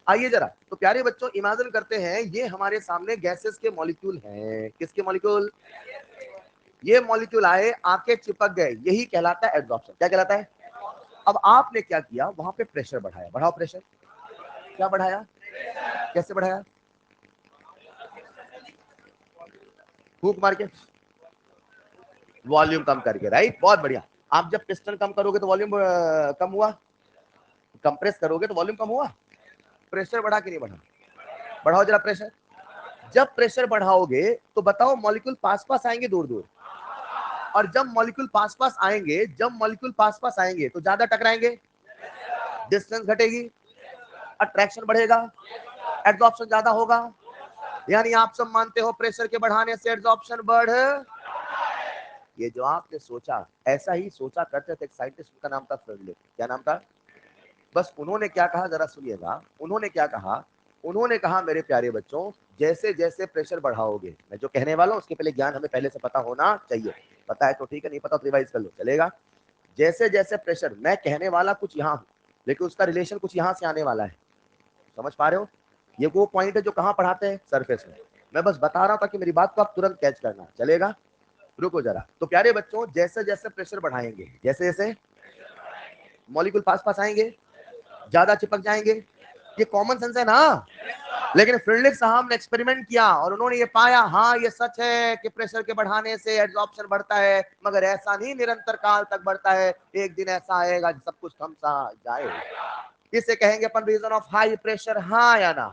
आइए जरा, तो प्यारे बच्चों इमेजिन करते हैं ये हमारे सामने गैसेस के मॉलिक्यूल हैं। किसके मॉलिक्यूल? ये मॉलिक्यूल आए, आके चिपक गए, यही कहलाता है एब्जॉर्प्शन। क्या कहलाता है? अब आपने क्या किया, वहां पे प्रेशर बढ़ाया। बढ़ाओ प्रेशर। क्या बढ़ाया? कैसे बढ़ाया? फूंक मार के, वॉल्यूम कम करके, राइट। बहुत बढ़िया। आप जब पिस्टन कम करोगे तो वॉल्यूम कम हुआ, कंप्रेस करोगे तो वॉल्यूम कम हुआ। प्रेशर बढ़ा कि नहीं बढ़ा? बढ़ाओ जरा प्रेशर। जब प्रेशर बढ़ाओगे तो बताओ मॉलिक्यूल पास पास आएंगे, दूर दूर? और जब मॉलिक्यूल पास पास आएंगे, जब मॉलिक्यूल पास पास आएंगे तो ज्यादा टकराएंगे, डिस्टेंस घटेगी, अट्रैक्शन बढ़ेगा, एब्जॉर्प्शन ज्यादा होगा। यानी आप सब मानते हो प्रेशर के बढ़ाने से एब्जॉर्प्शन बढ़। ये जो आपने सोचा, ऐसा ही सोचा करते थे एक साइंटिस्ट, उनका नाम था फ्रेडलिक। क्या नाम था? बस उन्होंने क्या कहा, जरा सुनिएगा। उन्होंने क्या कहा? उन्होंने कहा मेरे प्यारे बच्चों, जैसे जैसे प्रेशर बढ़ाओगे, मैं जो कहने वाला हूं उसके पहले ज्ञान हमें पहले से पता होना चाहिए। पता है तो ठीक है, नहीं पता तो रिवाइज कर लो, चलेगा। जैसे जैसे प्रेशर, मैं कहने वाला कुछ यहाँ हूं, लेकिन उसका रिलेशन कुछ यहाँ से आने वाला है। समझ पा रहे हो? ये वो पॉइंट है जो कहाँ पढ़ाते हैं, सरफेस में। मैं बस बता रहा था कि मेरी बात को आप तुरंत कैच करना, चलेगा। रुको जरा। तो प्यारे बच्चों जैसे जैसे प्रेशर बढ़ाएंगे, जैसे जैसे मॉलिक्यूल पास पास आएंगे, ज्यादा चिपक जाएंगे। ये कॉमन सेंस है ना। लेकिन फ्रेडरिक साहब ने एक्सपेरिमेंट किया और उन्होंने ये पाया, हाँ ये सच है कि प्रेशर के बढ़ाने से एब्जॉर्प्शन बढ़ता है, मगर ऐसा नहीं निरंतर काल तक बढ़ता है। एक दिन ऐसा आएगा सब कुछ थम सा जाएगा। इसे कहेंगे अपन रीजन ऑफ हाई प्रेशर, हाँ या ना।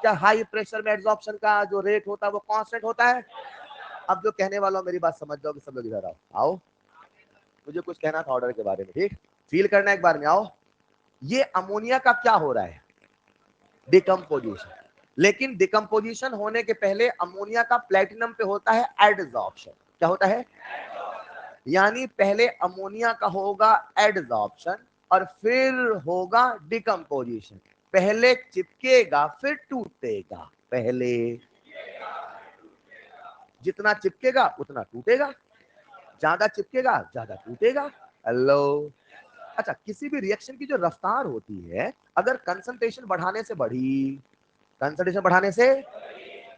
क्या हाई प्रेशर में एब्जॉर्प्शन का जो रेट होता है वो कांस्टेंट होता है? अब जो कहने वाला हूं मेरी बात समझ जाओगे सब लोग, इधर आओ। आओ, मुझे कुछ कहना था ऑर्डर के बारे में, ठीक? फील करना एक बार में, आओ। ये अमोनिया का क्या हो रहा है? डिकम्पोजिशन। लेकिन डिकम्पोजिशन होने के पहले अमोनिया का प्लेटिनम पे होता है एडसॉर्प्शन। क्या होता है? यानी पहले अमोनिया का होगा एडसॉर्प्शन और फिर होगा डिकम्पोजिशन। पहले चिपकेगा फिर टूटेगा। पहले जितना चिपकेगा उतना टूटेगा, ज्यादा चिपकेगा ज्यादा टूटेगा। हेलो। अच्छा, किसी भी रिएक्शन की जो रफ्तार होती है, अगर कंसंट्रेशन बढ़ाने से बढ़ी, कंसंट्रेशन बढ़ाने से,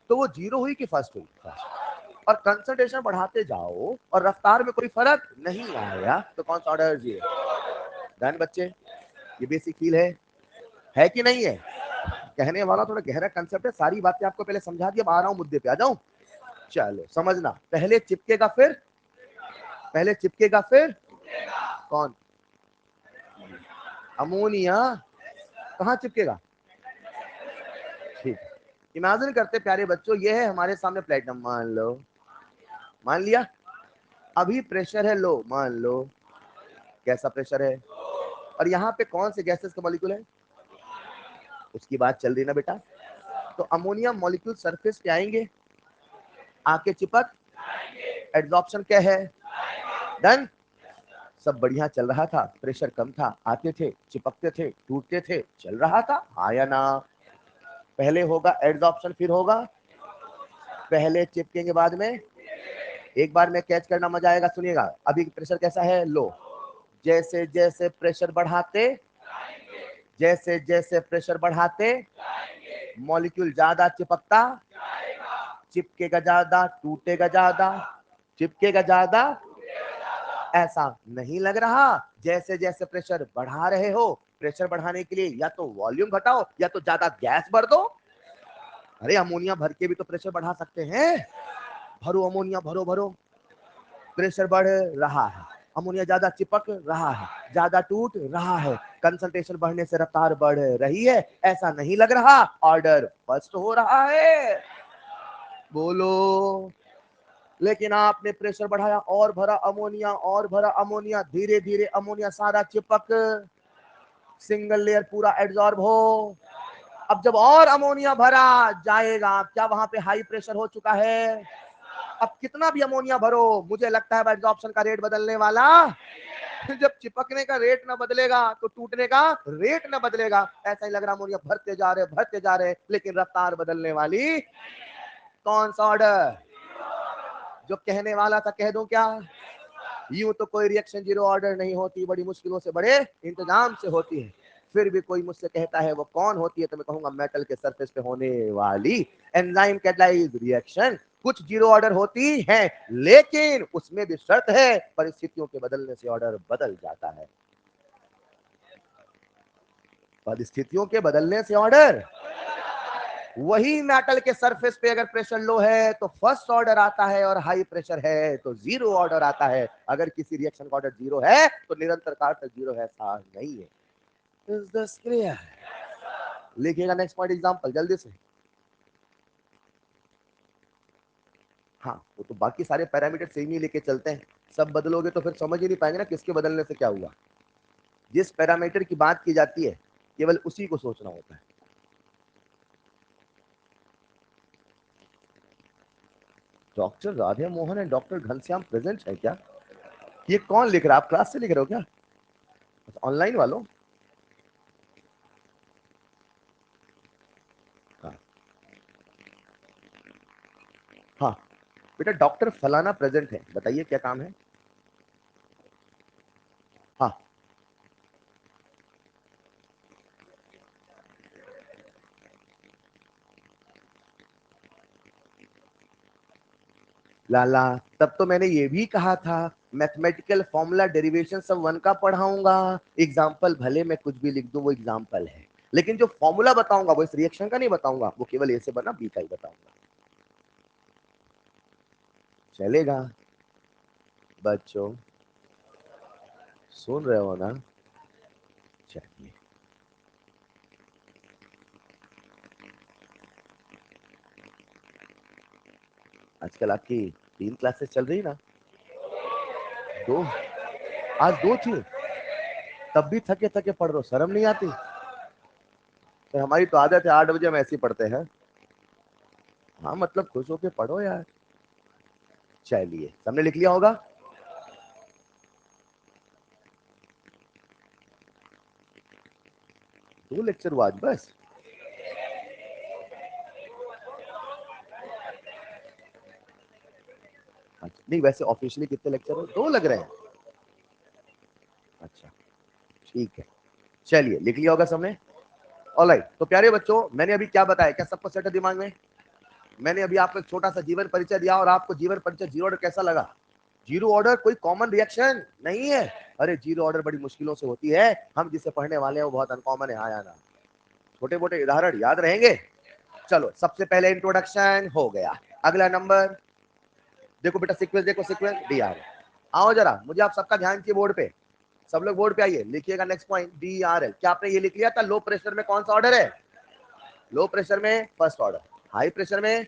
तो वो जीरो हुई कि फर्स्ट हुई? फर्स्ट। और कंसंट्रेशन बढ़ाते जाओ और रफ्तार में कोई फर्क नहीं आया, तो कौन सा ऑर्डर? जी। डन बच्चे, ये बेसिक फील है कि नहीं है? कहने वाला थोड़ा गहरा कंसेप्ट है, सारी बातें आपको पहले समझा दी, अब आ रहा हूं मुद्दे पे, आ जाऊं। चलो समझना, पहले चिपकेगा फिर, पहले चिपकेगा फिर कौन? अमोनिया। कहाँ चिपकेगा? ठीक। इमेजिन करते प्यारे बच्चों, ये है हमारे सामने प्लेटिनम, मान लो, मान लिया। अभी प्रेशर है लो, मान लो। कैसा प्रेशर है? और यहाँ पे कौन से गैसेस का मॉलिक्यूल है? उसकी बात चल रही ना बेटा। तो अमोनिया मॉलिक्यूल सरफेस पे आएंगे, आके चिपक, एड्सॉर्प्शन क्या है? डन। सब बढ़िया चल रहा था, प्रेशर कम था, आते थे, चिपकते थे, टूटते थे, चल रहा था, हाँ या ना। पहले होगा एड्सॉर्प्शन, फिर होगा, पहले चिपकेंगे बाद में। एक बार में कैच करना, मजा आएगा, सुनिएगा। अभी प्रेशर कैसा है? लो। जैसे जैसे प्रेशर बढ़ाते, जैसे जैसे प्रेशर बढ़ाते, मॉलिक्यूल ज्यादा चिपकता, चिपकेगा ज्यादा टूटेगा ज्यादा, चिपकेगा ज्यादा। ऐसा नहीं लग रहा? जैसे जैसे प्रेशर बढ़ा रहे हो, प्रेशर बढ़ाने के लिए या तो वॉल्यूम घटाओ या तो ज्यादा गैस भर दो। अरे अमोनिया भर के भी तो प्रेशर बढ़ा सकते हैं। भरो अमोनिया, भरो भरो, प्रेशर बढ़ रहा है। अमोनिया ज्यादा चिपक रहा है, ज्यादा टूट रहा है, कंसंट्रेशन बढ़ने से रफ्तार बढ़ रही है, ऐसा नहीं लग रहा, ऑर्डर फर्स्ट हो रहा है। बोलो। लेकिन आपने प्रेशर बढ़ाया और भरा अमोनिया और भरा अमोनिया, धीरे धीरे अमोनिया सारा चिपक सिंगल लेयर पूरा एब्जॉर्ब हो। अब जब और अमोनिया भरा जाएगा, क्या वहां पे हाई प्रेशर हो चुका है? अब कितना भी अमोनिया भरो, मुझे लगता है एब्जॉर्प्शन का रेट बदलने वाला। जब चिपकने का रेट ना बदलेगा तो टूटने का रेट ना बदलेगा। ऐसा ही लग रहा अमोनिया भरते जा रहे, लेकिन रफ्तार बदलने वाली कौन सा ऑर्डर? जो कहने वाला था कह दूं क्या? यूं तो कोई रिएक्शन जीरो ऑर्डर नहीं होती, बड़ी मुश्किलों से बड़े इंतजाम से होती है। फिर भी कोई मुझसे कहता है वो कौन होती है, तो मैं कहूंगा मेटल के सरफेस पे होने वाली एंजाइम कैटालाइज रिएक्शन। कुछ जीरो ऑर्डर होती है, लेकिन उसमें भी शर्त है, परिस्थितियों के बदलने से ऑर्डर बदल जाता है। परिस्थितियों के बदलने से ऑर्डर, वही मेटल के सरफेस पे अगर प्रेशर लो है तो फर्स्ट ऑर्डर आता है, और हाई प्रेशर है तो जीरो ऑर्डर आता है। अगर किसी रिएक्शन का ऑर्डर जीरो है तो निरंतर का अर्थ जीरो है, ऐसा नहीं है। Is this clear? लिखिएगा नेक्स्ट पॉइंट एग्जांपल जल्दी से। हाँ, वो तो बाकी सारे पैरामीटर सेम ही लेके चलते हैं, सब बदलोगे तो फिर समझ ही नहीं पाएंगे ना किसके बदलने से क्या हुआ। जिस पैरामीटर की बात की जाती है केवल उसी को सोचना होता है। Doctor Radhe Mohan and doctor Ghanshyam present है क्या? ये कौन लिख रहा है? आप क्लास से लिख रहे हो क्या? ऑनलाइन वालों? हाँ हाँ बेटा, डॉक्टर फलाना प्रेजेंट है, बताइए क्या काम है? हाँ लाला, तब तो मैंने ये भी कहा था मैथमेटिकल फॉर्मूला डेरिवेशन सब वन का पढ़ाऊंगा। एग्जाम्पल भले मैं कुछ भी लिख दूं, वो एग्जाम्पल है, लेकिन जो फॉर्मूला बताऊंगा वो इस रिएक्शन का नहीं बताऊंगा, वो केवल ए से बना बी का ही बताऊंगा। चलेगा बच्चों? सुन रहे हो ना? चलिए, आजकल आपकी 3 क्लासेस चल रही ना? दो? आज दो थी, तब भी थके थके पढ़ रहे हो, शर्म नहीं आती? तो हमारी तो आदत है 8 बजे हम ऐसे ही पढ़ते हैं। हाँ मतलब खुश होके पढ़ो यार। चलिए, सबने लिख लिया होगा? 2 लेक्चर हुआ आज बस? अच्छा, नहीं वैसे ऑफिशियली कितने लेक्चर है? 2 लग रहे हैं? अच्छा, ठीक है। चलिए, लिख लिया होगा सबने? ऑलराइट, तो प्यारे बच्चों, मैंने अभी क्या बताया, क्या सबको सेट है दिमाग में? मैंने अभी आपको एक छोटा सा जीवन परिचय दिया, और आपको जीवन परिचय जीरो ऑर्डर कैसा लगा? जीरो ऑर्डर कोई कॉमन रिएक्शन नहीं है। अरे जीरो ऑर्डर बड़ी मुश्किलों से होती है, हम जिसे पढ़ने वाले हैं वो बहुत अनकॉमन है। आया ना? छोटे मोटे उदाहरण याद रहेंगे? चलो, सबसे पहले इंट्रोडक्शन हो गया। अगला नंबर देखो बेटा, सीक्वेंस देखो, सीक्वेंस डी आर। आओ जरा, मुझे आप सबका ध्यान चाहिए बोर्ड पे। सब लोग बोर्ड पे आइए, लिखिएगा next point D R L. क्या आपने ये लिख लिया था लो प्रेशर में कौन सा ऑर्डर है? लो प्रेशर में फर्स्ट ऑर्डर, हाई प्रेशर में?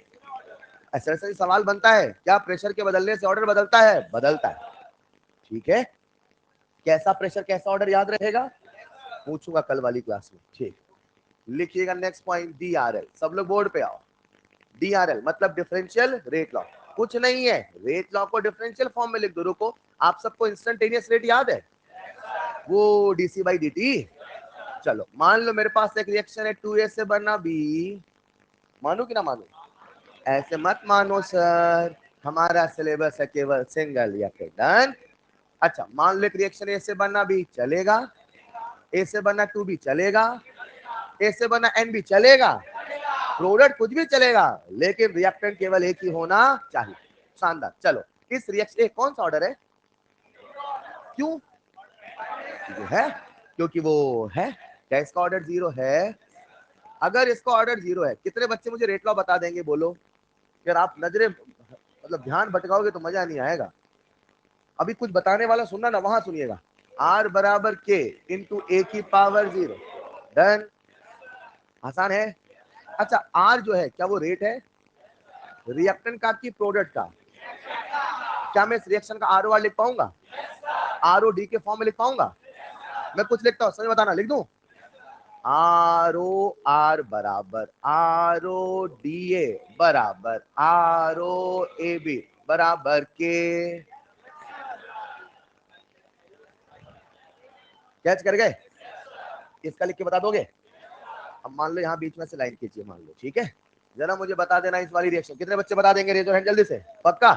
ऐसा ऐसा ही सवाल बनता है, क्या प्रेशर के बदलने से ऑर्डर बदलता है? बदलता है। ठीक है, कैसा प्रेशर कैसा ऑर्डर याद रहेगा? पूछूंगा कल वाली क्लास में। ठीक, लिखिएगा next point D R L. सब लोग बोर्ड पे आओ। डी आर एल मतलब डिफरेंशियल रेट लॉ। कुछ नहीं है, रेट लॉ को डिफरेंशियल फॉर्म में लिख दो। रुको, आप सबको इंस्टेंटेनियस रेट याद है? वो डीसी बाई डी टी। चलो, मान लो मेरे पास एक रिएक्शन है 2A से बना बी। मानू कि ना मानू? ऐसे मत मानो सर, हमारा सिलेबस है केवल सिंगल रिएक्शन। डन? अच्छा, मान लो एक रिएक्शन ए से बना बी, चलेगा? ए से बना 2B, चलेगा? ए से बना NB, चलेगा? प्रोडक्ट कुछ भी चलेगा, लेकिन रिएक्टेंट केवल एक ही होना चाहिए। शानदार। चलो, इस रिएक्शन कौन सा ऑर्डर है? क्यों? ये है क्योंकि वो है। क्या इसका ऑर्डर जीरो है? अगर इसका ऑर्डर जीरो है, कितने बच्चे मुझे रेट लॉ बता देंगे? बोलो। अगर आप नजरे मतलब ध्यान भटकाओगे तो मजा नहीं आएगा। अभी कुछ बताने वाला सुनना ना, वहां सुनिएगा। R बराबर K इंटू ए की पावर 0। डन, आसान है। अच्छा, R जो है क्या वो रेट है रिएक्टेंट का की प्रोडक्ट का? क्या मैं इस रिएक्शन का आर ओ आर लिख पाऊंगा? आर ओ डी के फॉर्म में लिख पाऊंगा? मैं कुछ लिखता हूँ, समझ बताना, लिख दूं। आर ओ आर बराबर आर ओ डी ए बराबर आर ओ ए बी बराबर के। कैच कर गए? इसका लिख के बता दोगे? अब मान लो यहाँ बीच में से लाइन खींचिए, मान लो, ठीक है। जरा मुझे बता देना इस वाली रिएक्शन। कितने बच्चे बता देंगे? रेज हैंड जल्दी से, पक्का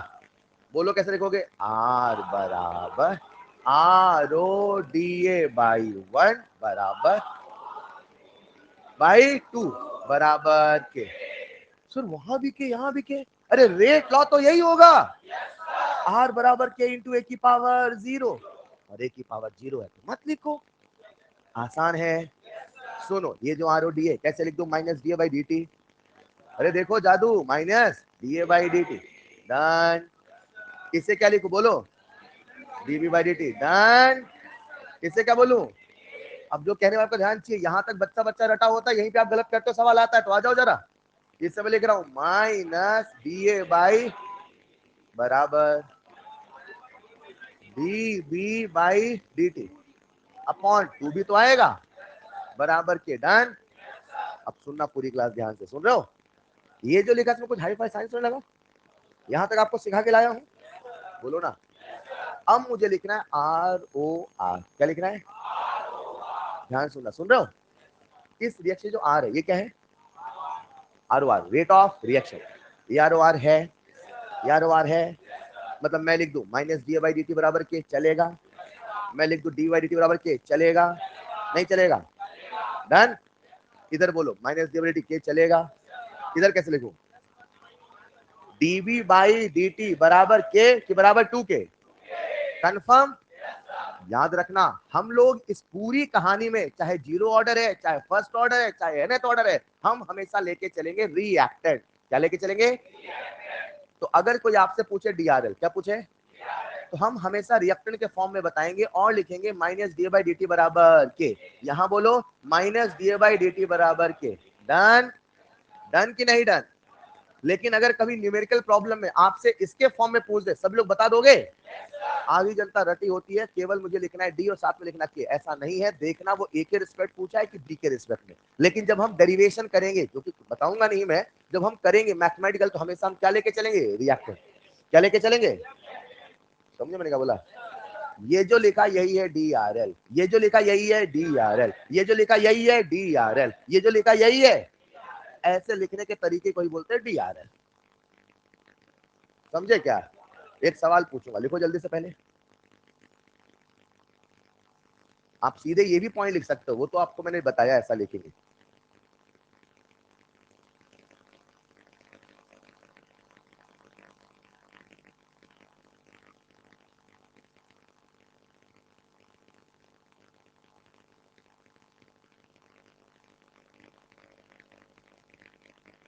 बोलो कैसे लिखोगे? आर बराबर R O D A by 1 बराबर बाई 2 बराबर के। सर वहां भी के यहाँ भी के, अरे रेट लॉ तो यही होगा। आर बराबर के इंटू ए की पावर 0, और ए की पावर 0 है तो मत लिखो, आसान है। सुनो, ये जो आर ओ डी है कैसे लिख दो? Minus D A by D T. अरे देखो जादू, minus D A by D T. Done, इससे क्या लिखो बोलो? D B by D T. Done, इससे क्या बोलूं? अब जो कहने वाले को ध्यान चाहिए, यहां तक बच्चा बच्चा रटा होता है, यहीं पे आप गलत करते हो, सवाल आता है तो आ जाओ जरा। इस समय लिख रहा हूं माइनस डी ए बाई बराबर D B by D T upon 2 भी तो आएगा बराबर के। डन, अब सुनना पूरी क्लास ध्यान से, सुन रहे हो? ये जो लिखा इसमें कुछ हाई फाई साइंस नहीं लगा, यहां तक आपको सिखा के लाया हूं, बोलो ना। अब मुझे लिखना है आर ओ आर। क्या लिखना है? ध्यान सुनना, सुन रहे हो? इस रिएक्शन जो आर है ये क्या है? R O R, rate of reaction. ये आर ओ आर है, ये आर ओ आर है, मतलब मैं लिख दूं minus D by D T बराबर के, चलेगा। मैं लिख दूं डी बाई डी टी बराबर के, चलेगा? नहीं चलेगा? डन, इधर बोलो minus D by D T के, चलेगा? इधर कैसे लिखूं? डीबी बाई डी टी बराबर के बराबर 2 के। कंफर्म? याद रखना, हम लोग इस पूरी कहानी में चाहे जीरो ऑर्डर है, चाहे फर्स्ट ऑर्डर है, चाहे nth ऑर्डर है, हम हमेशा लेके चलेंगे रिएक्टेंट। क्या लेके चलेंगे? तो अगर कोई आपसे पूछे डीआरएल, क्या पूछे, तो हम हमेशा रिएक्टेंट के फॉर्म में बताएंगे और लिखेंगे minus D by D T बराबर के। यहां बोलो minus D by D T बराबर के। डन, डन की नहीं डन? लेकिन अगर कभी न्यूमेरिकल प्रॉब्लम में आपसे इसके फॉर्म में पूछ दे, सब लोग बता दोगे? आधी जनता रटी होती है, केवल मुझे लिखना है डी और साथ में लिखना के। ऐसा नहीं है, देखना वो ए के रिस्पेक्ट पूछा है कि बी के रिस्पेक्ट में। लेकिन जब हम डेरिवेशन करेंगे, जो कि बताऊंगा नहीं मैं, जब हम करेंगे मैथमेटिकल, तो हमेशा हम क्या लेके चलेंगे? रिएक्टेंट। क्या लेके चलेंगे? समझे मैंने क्या बोला? ये जो लिखा यही है डी आर एल, ये जो लिखा यही है डी आर एल, ये जो लिखा यही है डी आर एल, ये जो लिखा यही है। ऐसे लिखने के तरीके को ही बोलते हैं डी आर एल। समझे क्या? एक सवाल पूछूंगा, लिखो जल्दी से। पहले आप सीधे ये भी पॉइंट लिख सकते हो, वो तो आपको मैंने बताया ऐसा लिखेंगे।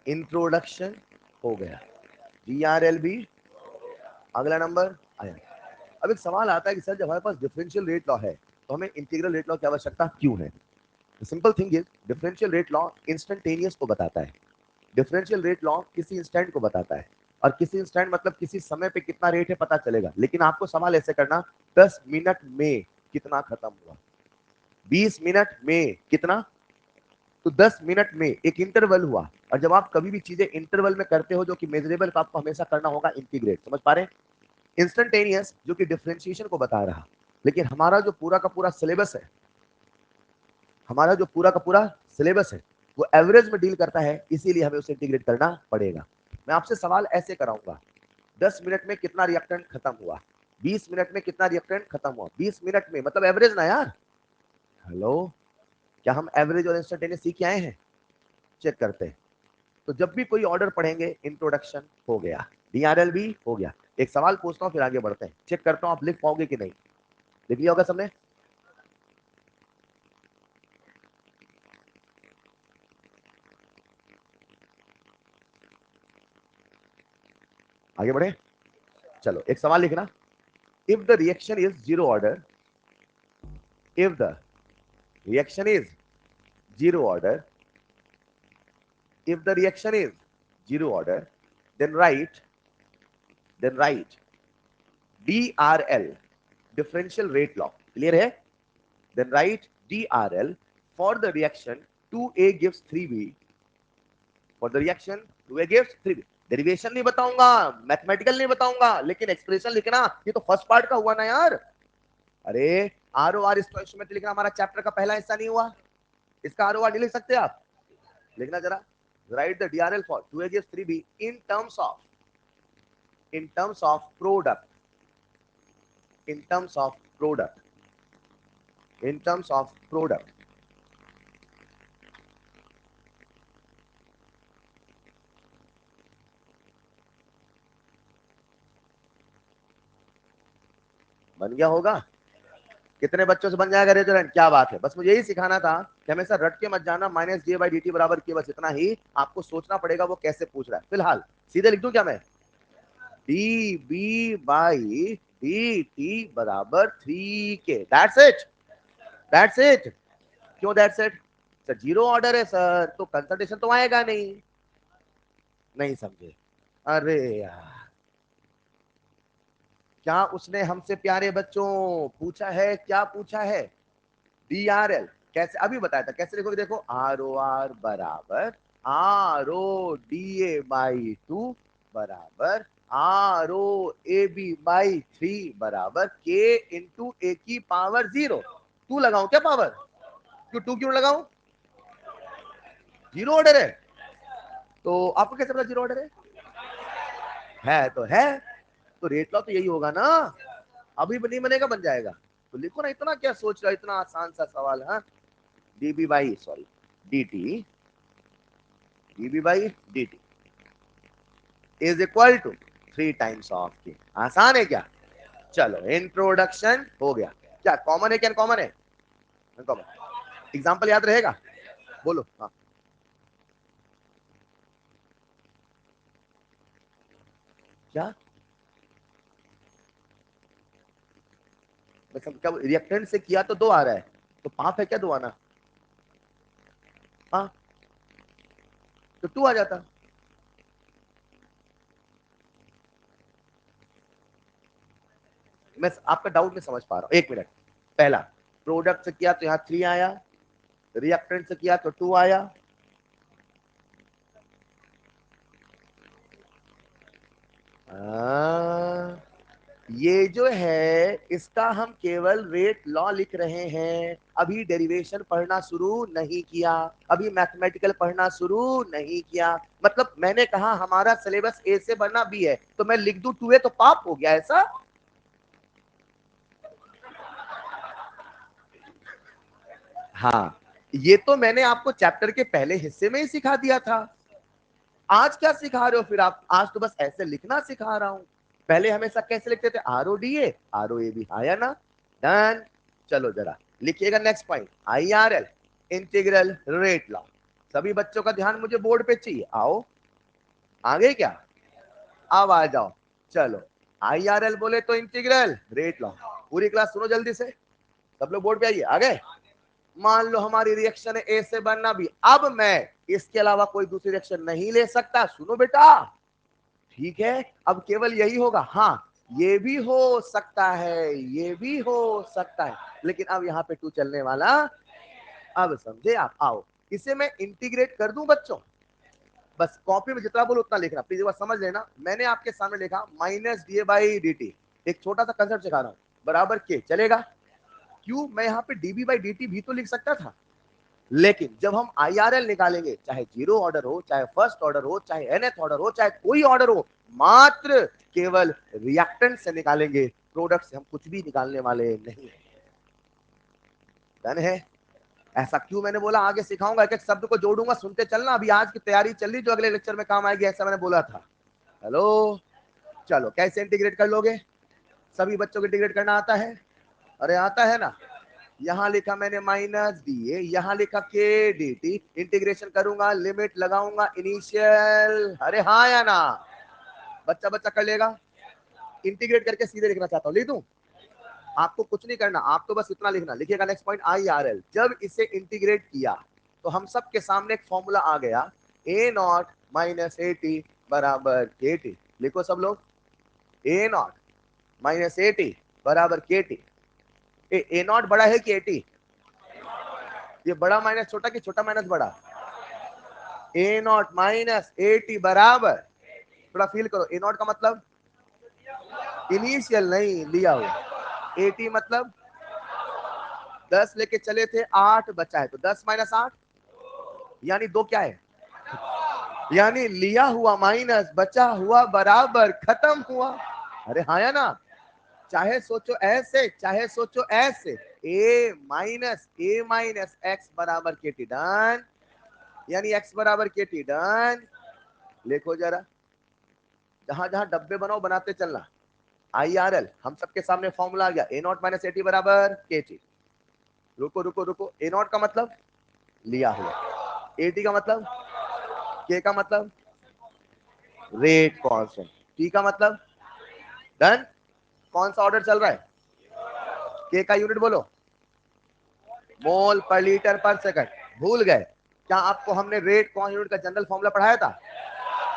इंट्रोडक्शन हो गया, डीआरएल भी, अगला नंबर आया। अब एक सवाल आता है कि सर जब हमारे पास डिफरेंशियल रेट लॉ है तो हमें इंटीग्रल रेट लॉ की आवश्यकता क्यों है? Simple thing is, differential rate law instantaneous को बताता है। डिफरेंशियल रेट लॉ किसी इंस्टेंट को बताता है, और किसी इंस्टेंट मतलब किसी समय पे कितना रेट है पता चलेगा। लेकिन आपको सवाल ऐसे करना, 10 मिनट में कितना खत्म हुआ, 20 मिनट में कितना, तो 10 मिनट में एक इंटरवल हुआ। और जब आप कभी भी चीजें इंटरवल में करते हो जो कि मेजरेबल, तो आपको हमेशा करना होगा इंटीग्रेट। समझ पा रहे हैं? इंस्टेंटेनियस जो कि डिफरेंशिएशन को बता रहा, लेकिन हमारा जो पूरा का पूरा सिलेबस है, हमारा जो पूरा का पूरा सिलेबस है वो एवरेज में डील करता है, इसीलिए हमें उसे इंटीग्रेट करना पड़ेगा। मैं आपसे सवाल ऐसे कराऊंगा, 10 मिनट में कितना रिएक्टेंट खत्म हुआ, 20 मिनट में कितना रिएक्टेंट खत्म हुआ। 20 मिनट में मतलब एवरेज ना यार। हेलो, क्या हम एवरेज और इंस्टेंटेनियस सीख के आए हैं? चेक करते हैं। तो जब भी कोई ऑर्डर पढ़ेंगे, इंट्रोडक्शन हो गया, डीआरएल भी हो गया। एक सवाल पूछता हूं फिर आगे बढ़ते हैं, चेक करता हूं आप लिख पाओगे कि नहीं। लिख लिया होगा सबने? आगे बढ़े, चलो एक सवाल लिखना। if the reaction is zero order, if the reaction is zero order, if the reaction is zero order, then write DRL, differential rate law. Clear है? Then write DRL for the reaction 2A gives 3B. For the reaction 2A gives 3B. Derivation नहीं बताऊंगा, mathematical नहीं बताऊंगा, लेकिन expression लिखना। ये तो first part का हुआ ना यार। अरे आर ओ आर स्टोइकियोमेट्री लिखना हमारा चैप्टर का पहला हिस्सा नहीं हुआ? इसका आर ओ आर नहीं लिख सकते आप? लिखना जरा। Right the DRL for 2A gives 3B in terms of product, in terms of product, in terms of product. बन गया होगा? कितने बच्चों से बन जाएगा रेजोनेंट? क्या बात है। बस मुझे यही सिखाना था कि हमेशा रट के मत जाना, minus J by D T बराबर के, बस इतना ही आपको सोचना पड़ेगा वो कैसे पूछ रहा है। फिलहाल सीधे लिख दूं क्या मैं? D B by D T बराबर 3K। That's it, that's it. क्यों that's it? Sir zero order है सर, तो कंसंट्रेशन तो आएगा नहीं। नहीं समझे? अरे यार, क्या उसने हमसे प्यारे बच्चों पूछा है? क्या पूछा है? DRL कैसे? अभी बताया था कैसे लिखोगे। देखो आर ओ आर बराबर R O D A by 2 बराबर R O A B by 3 बराबर के इंटू ए की पावर 0। 2 लगाऊं क्या पावर? क्यों 2 क्यों लगाऊं? जीरो ऑर्डर है। तो आपको कैसे पता जीरो ऑर्डर है? तो है, तो रेट लॉ तो यही होगा ना। अभी नहीं बनेगा, बन जाएगा। तो लिखो ना, इतना क्या सोच रहा है, इतना आसान सा सवाल है। D B by sorry dt, dB by dt is equal to 3 times of K. आसान है क्या? चलो इंट्रोडक्शन हो गया। क्या कॉमन है? क्या कॉमन है? कॉमन। एग्जाम्पल याद रहेगा? बोलो। हाँ क्या? मतलब क्या रिएक्टेंट से किया तो 2 आ रहा है, तो पाप है क्या 2 आना? हाँ, तो 2 आ जाता। मैं आपका डाउट नहीं समझ पा रहा हूं, एक मिनट। पहला, प्रोडक्ट से किया तो यहाँ 3 आया, रिएक्टेंट से किया तो 2 आया। ये जो है इसका हम केवल रेट लॉ लिख रहे हैं, अभी डेरिवेशन पढ़ना शुरू नहीं किया, अभी मैथमेटिकल पढ़ना शुरू नहीं किया। मतलब मैंने कहा हमारा सिलेबस ए से बढ़ना बी है, तो मैं लिख दूं 2A तो पाप हो गया ऐसा? हाँ, ये तो मैंने आपको चैप्टर के पहले हिस्से में ही सिखा दिया था। आज क्या सिखा रहे हो फिर आप? आज तो बस ऐसे लिखना सिखा रहा हूं। पहले हमेशा कैसे लिखते थे? आर ओ ए भी आया ना। डन। चलो जरा लिखिएगा next point, IRL, integral rate law. सभी बच्चों का ध्यान मुझे बोर्ड पे चाहिए। आओ, आ गए क्या? अब आ जाओ। चलो IRL बोले तो इंटीग्रल रेट लॉ। पूरी क्लास सुनो जल्दी से, सब लोग बोर्ड पे आइए। आ गए? मान लो हमारी रिएक्शन है ए से बनना भी, अब मैं इसके अलावा कोई दूसरी रिएक्शन नहीं ले सकता। सुनो बेटा, ठीक है, अब केवल यही होगा। हाँ, ये भी हो सकता है, ये भी हो सकता है, लेकिन अब यहाँ पे 2 चलने वाला। अब समझे आप? आओ इसे मैं इंटीग्रेट कर दूं बच्चों। बस कॉपी में जितना बोलो उतना लिखना, प्लीज एक बार समझ लेना। मैंने आपके सामने लिखा minus D by D T, एक छोटा सा कंसेप्ट सिखा रहा हूं, बराबर के चलेगा। क्यों? मैं यहाँ पे डीबी बाई डी टी भी तो लिख सकता था, लेकिन जब हम IRL निकालेंगे, चाहे जीरो ऑर्डर हो, चाहे फर्स्ट ऑर्डर हो, चाहे nth ऑर्डर हो, चाहे कोई ऑर्डर हो, मात्र केवल रिएक्टेंट से निकालेंगे, प्रोडक्ट से हम कुछ भी निकालने वाले नहीं। डन है? ऐसा क्यों मैंने बोला? आगे सिखाऊंगा, एक एक शब्द को जोड़ूंगा, सुनते चलना। अभी आज की तैयारी चल रही जो अगले लेक्चर में काम आएगी, ऐसा मैंने बोला था। हेलो, चलो कैसे इंटीग्रेट कर लोगे? सभी बच्चों को इंटीग्रेट करना आता है? अरे आता है ना। यहां लिखा मैंने माइनस डी ए, यहां लिखा के डी टी, इंटीग्रेशन करूंगा, लिमिट लगाऊंगा, इनिशियल। अरे हाँ या ना? बच्चा बच्चा कर लेगा? इंटीग्रेट करके सीधे लिखना चाहता हूँ, लिख दूं? आपको कुछ नहीं करना, आप तो बस इतना लिखना, लिखिएगा नेक्स्ट पॉइंट IRL। जब इसे इंटीग्रेट किया तो हम सब के सामने एक फॉर्मूला आ गया, A0 माइनस AT बराबर KT। लिखो सब लोग, A0 माइनस AT बराबर KT। A0 बड़ा है कि AT? ये बड़ा माइनस छोटा कि छोटा माइनस बड़ा? A0 माइनस AT बराबर, थोड़ा फील करो, A0 का मतलब इनिशियल नहीं, लिया हुआ। AT मतलब 10 लेके चले थे, 8 बचा है, तो 10 माइनस 8 यानी 2 क्या है? यानी लिया हुआ माइनस बचा हुआ बराबर खत्म हुआ। अरे हाँ या ना? चाहे सोचो ऐसे, चाहे सोचो ऐसे, ए माइनस एक्स बराबर KT डन, यानी x बराबर KT डन। लिखो जरा, जहां जहां डब्बे बनाओ बनाते चलना। IRL हम सबके सामने फॉर्मूला आ गया, A0 माइनस AT बराबर KT। रुको रुको रुको, A0 का मतलब लिया हुआ, AT का मतलब, K का मतलब रेट कांस्टेंट, T का मतलब डन। कौन सा ऑर्डर चल रहा है? K का यूनिट बोलो, मोल पर लीटर पर सेकंड। भूल गए क्या? आपको हमने रेट कॉन्स यूनिट का जनरल फॉर्मूला पढ़ाया था?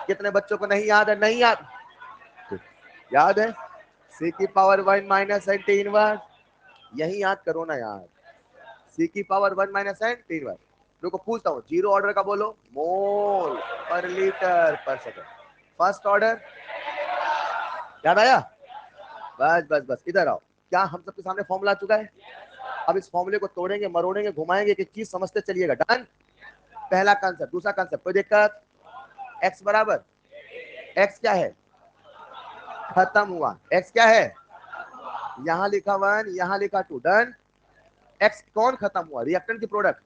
कितने बच्चों को नहीं याद है? नहीं याद? याद है, C की power 1 minus N T inverse, यही याद करो ना यार, C की power 1 minus N T inverse. रुको पूछता हूँ, जीरो ऑर्डर का बोलो, मोल पर लीटर पर सेकंड। फर्स्ट ऑर्डर याद आया? बस बस बस, इधर आओ। क्या हम सबके सामने फॉर्मूला आ चुका है? अब इस फॉर्मूले को तोड़ेंगे, मरोड़ेंगे, घुमाएंगे, एक चीज समझते चलिएगा। डन, पहला कंसेप्ट। दूसरा कंसेप्ट, कोई दिक्कत? एक्स बराबर, एक्स क्या है? खत्म हुआ। एक्स क्या है? यहां लिखा 1, यहां लिखा 2, डन। एक्स कौन खत्म हुआ? रिएक्टेंट की प्रोडक्ट।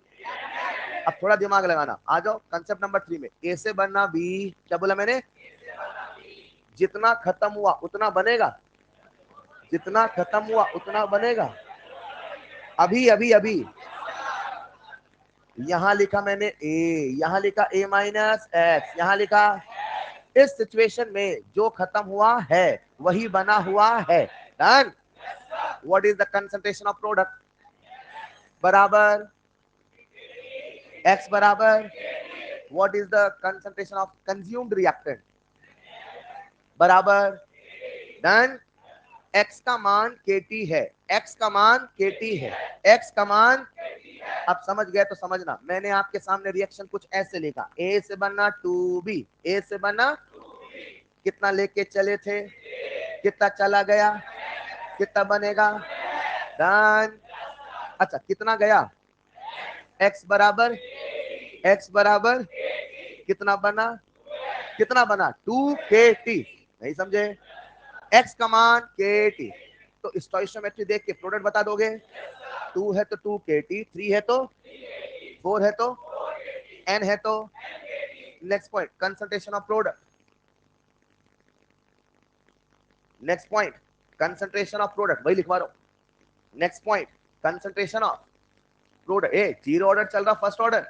अब थोड़ा दिमाग लगाना, आ जाओ कंसेप्ट नंबर 3 में। ए से बनना बी, क्या बोला मैंने? जितना खत्म हुआ उतना बनेगा, जितना खत्म हुआ उतना बनेगा। अभी अभी अभी यहां लिखा मैंने ए, यहां लिखा A माइनस एक्स, यहां लिखा। इस सिचुएशन में जो खत्म हुआ है वही बना हुआ है। Done. What is the concentration of product? बराबर एक्स बराबर, what is the concentration of consumed reactant? बराबर डन। एक्स का मान KT है, एक्स का मान KT है, एक्स का मान। अब समझ गए तो समझना, मैंने आपके सामने रिएक्शन कुछ ऐसे लिखा, ए से बनना 2B, ए से बनना, कितना लेके चले थे, कितना चला गया, कितना बनेगा? डन। अच्छा कितना गया? एक्स बराबर, एक्स बराबर कितना बना, कितना बना? 2KT। नहीं समझे? एक्स का मान KT, तो स्टोइकियोमेट्री देख के प्रोडक्ट बता दोगे। 2 है तो 2KT, 3 है तो 4 है तो N है तो। Next point, concentration of product. Next point, concentration of product, वही लिखवा रहा हूं। Next point, concentration of product. A zero order चल रहा, first order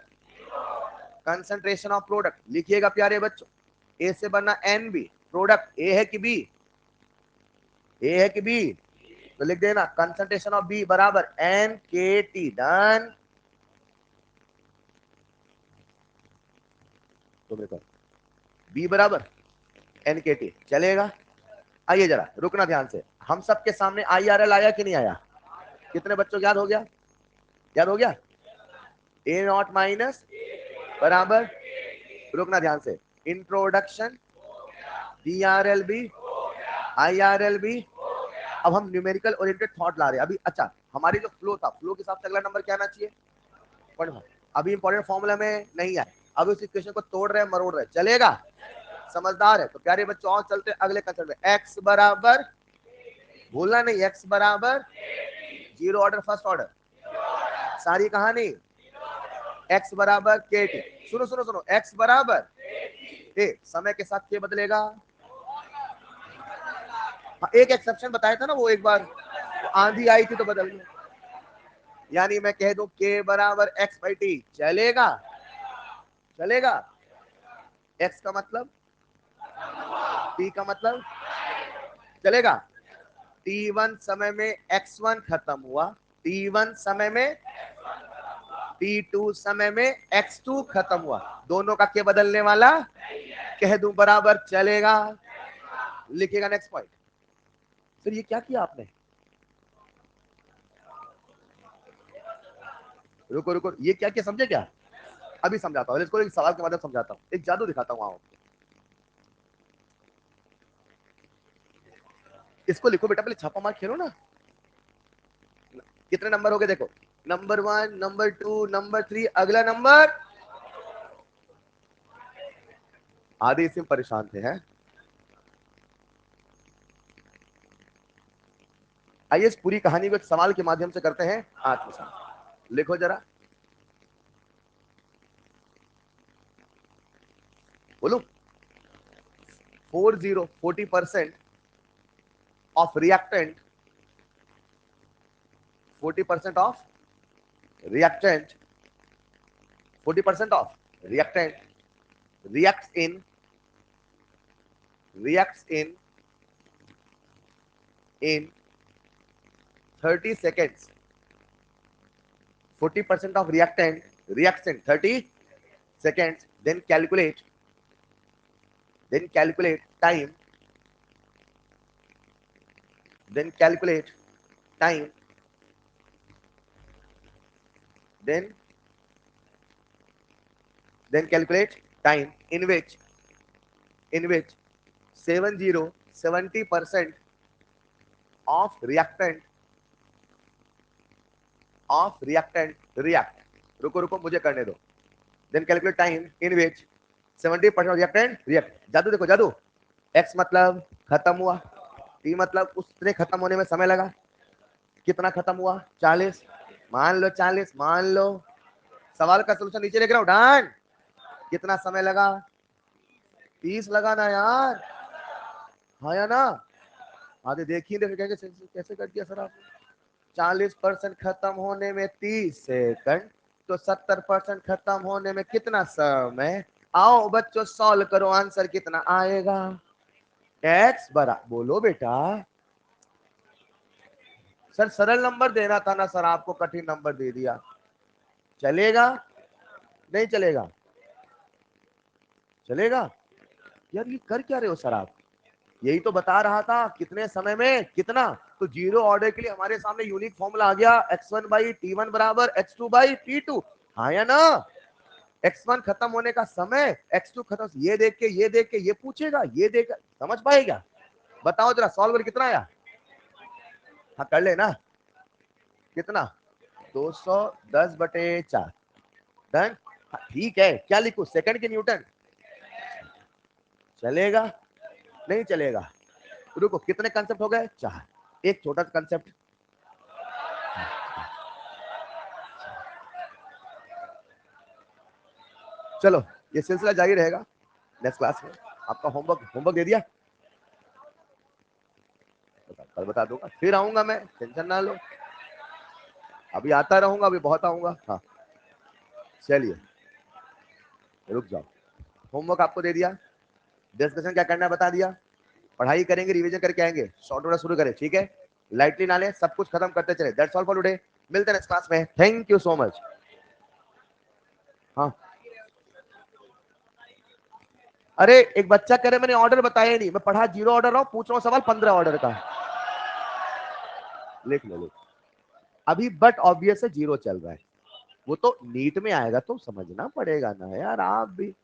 concentration of product. लिखिएगा प्यारे बच्चों, ए से बनना NB, प्रोडक्ट ए है कि बी? ए है कि बी? तो लिख देना कंसंट्रेशन ऑफ बी बराबर NKT। डन। तो मेरे को बी बराबर NKT चलेगा। आइए जरा रुकना ध्यान से, हम सबके सामने IRL आया कि नहीं आया? कितने बच्चों को याद हो गया? याद हो गया? A0 माइनस बराबर, रुकना ध्यान से, इंट्रोडक्शन DRLB IRLB। अब हम न्यूमेरिकल ओरिएंटेड थॉट ला रहे हैं अभी। अच्छा हमारी जो फ्लो था, फ्लो के हिसाब से अगला नंबर क्या आना चाहिए? अभी इंपॉर्टेंट फॉर्मूला में नहीं आए, अभी उस इक्वेशन को तोड़ रहे हैं, मरोड़ रहे हैं, चलेगा? समझदार है तो प्यारे बच्चों और चलते अगले कंसेप्ट में। एक्स बराबर, भूलना नहीं, एक्स बराबर जीरो ऑर्डर फर्स्ट ऑर्डर, सारी कहानी एक्स बराबर KT। सुनो सुनो सुनो, एक्स बराबर ए, समय के साथ के बदलेगा। हाँ, एक एक्सेप्शन बताया था ना वो, एक बार आंधी आई थी तो बदल गया। यानी मैं कह दूं K बराबर X/T, चलेगा? चलेगा? X का मतलब, T का मतलब, चलेगा। t1 समय में x1 खत्म हुआ, t1 समय में, t2 समय में x2 खत्म हुआ, दोनों का क्या बदलने वाला, कह दूं बराबर, चलेगा। लिखिएगा नेक्स्ट पॉइंट। सर ये क्या किया आपने, रुको रुको, ये क्या किया समझे क्या, अभी समझाता हूँ, इसको एक सवाल के माध्यम समझाता हूँ, एक जादू दिखाता हूँ। आओ इसको लिखो बेटा, पहले छापा मार खेलो ना। कितने नंबर हो गए देखो, नंबर 1, नंबर 2, नंबर 3, अगला नंबर, आधे इसी में परेशान थे हैं। आइए इस पूरी कहानी को एक सवाल के माध्यम से करते हैं आत्मसात। लिखो जरा, बोलो। 40% of reactant, 40% of reactant, 40% of reactant reacts in 30 seconds. 40% of reactant reacts in 30 seconds. Then calculate time. Then calculate time. Then calculate time in which 70% of reactant react. रुको रुको मुझे करने दो। Then calculate time in which 70% of reactant react. जादू देखो जादू, x मतलब खत्म हुआ, t मतलब उसने खत्म होने में समय लगा, कितना खत्म हुआ, 40, मान लो 40, मान लो। सवाल का सोल्यूशन नीचे लिख रहा हूं, डन। कितना समय लगा, 30 लगा ना यार, हाँ या ना, आधे देखिए कैसे कर दिया सर आपने। 40% खत्म होने में 30 सेकंड, तो 70% खत्म होने में कितना समय। आओ बच्चों सॉल्व करो, आंसर कितना आएगा, x बराबर, बोलो बेटा। सर सरल नंबर देना था ना सर, आपको कठिन नंबर दे दिया, चलेगा नहीं चलेगा, चलेगा। यार ये कर क्या रहे हो सर आप, यही तो बता रहा था, कितने समय में कितना। तो जीरो ऑर्डर के लिए हमारे सामने यूनिक फॉर्मूला आ गया, x1 बाई t1 बराबर x2 बाई t2, हाँ या ना। x1 खत्म होने का समय, x2 खत्म, ये देख के ये पूछेगा, ये देख, समझ पाएगा। बताओ जरा सॉल्व कर कितना आया, हाँ कर लेना, कितना 210/4, डन। ठीक है, क्या लिखूं, सेकंड के न्यूटन, चलेगा नहीं चलेगा। रुको कितने कंसेप्ट हो गए, 4, एक छोटा सा कंसेप्ट। चलो ये सिलसिला जारी रहेगा नेक्स्ट क्लास में। आपका होमवर्क दे दिया, कल बता दूंगा, फिर आऊंगा मैं, टेंशन ना लो, अभी आता रहूंगा, अभी बहुत आऊंगा। हाँ चलिए रुक जाओ, होमवर्क आपको दे दिया, डिस्कशन क्या करना है बता दिया, पढ़ाई करेंगे, रिवीजन करके आएंगे, शॉर्ट नोट शुरू करें, ठीक है, लाइटली ना लें, सब कुछ खत्म करते चले। दैट्स ऑल फॉर टुडे, मिलते हैं नेक्स्ट क्लास में, थैंक यू सो मच। हाँ अरे एक बच्चा कह रहे मैंने ऑर्डर बताया नहीं, मैं पढ़ा 0 ऑर्डर रहा हूं, पूछ रहा हूं सवाल 15 ऑर्डर का, लिख लो अभी, बट ऑब्वियस है 0 चल रहा है, वो तो नीट में आएगा तो समझना पड़ेगा ना यार, आप भी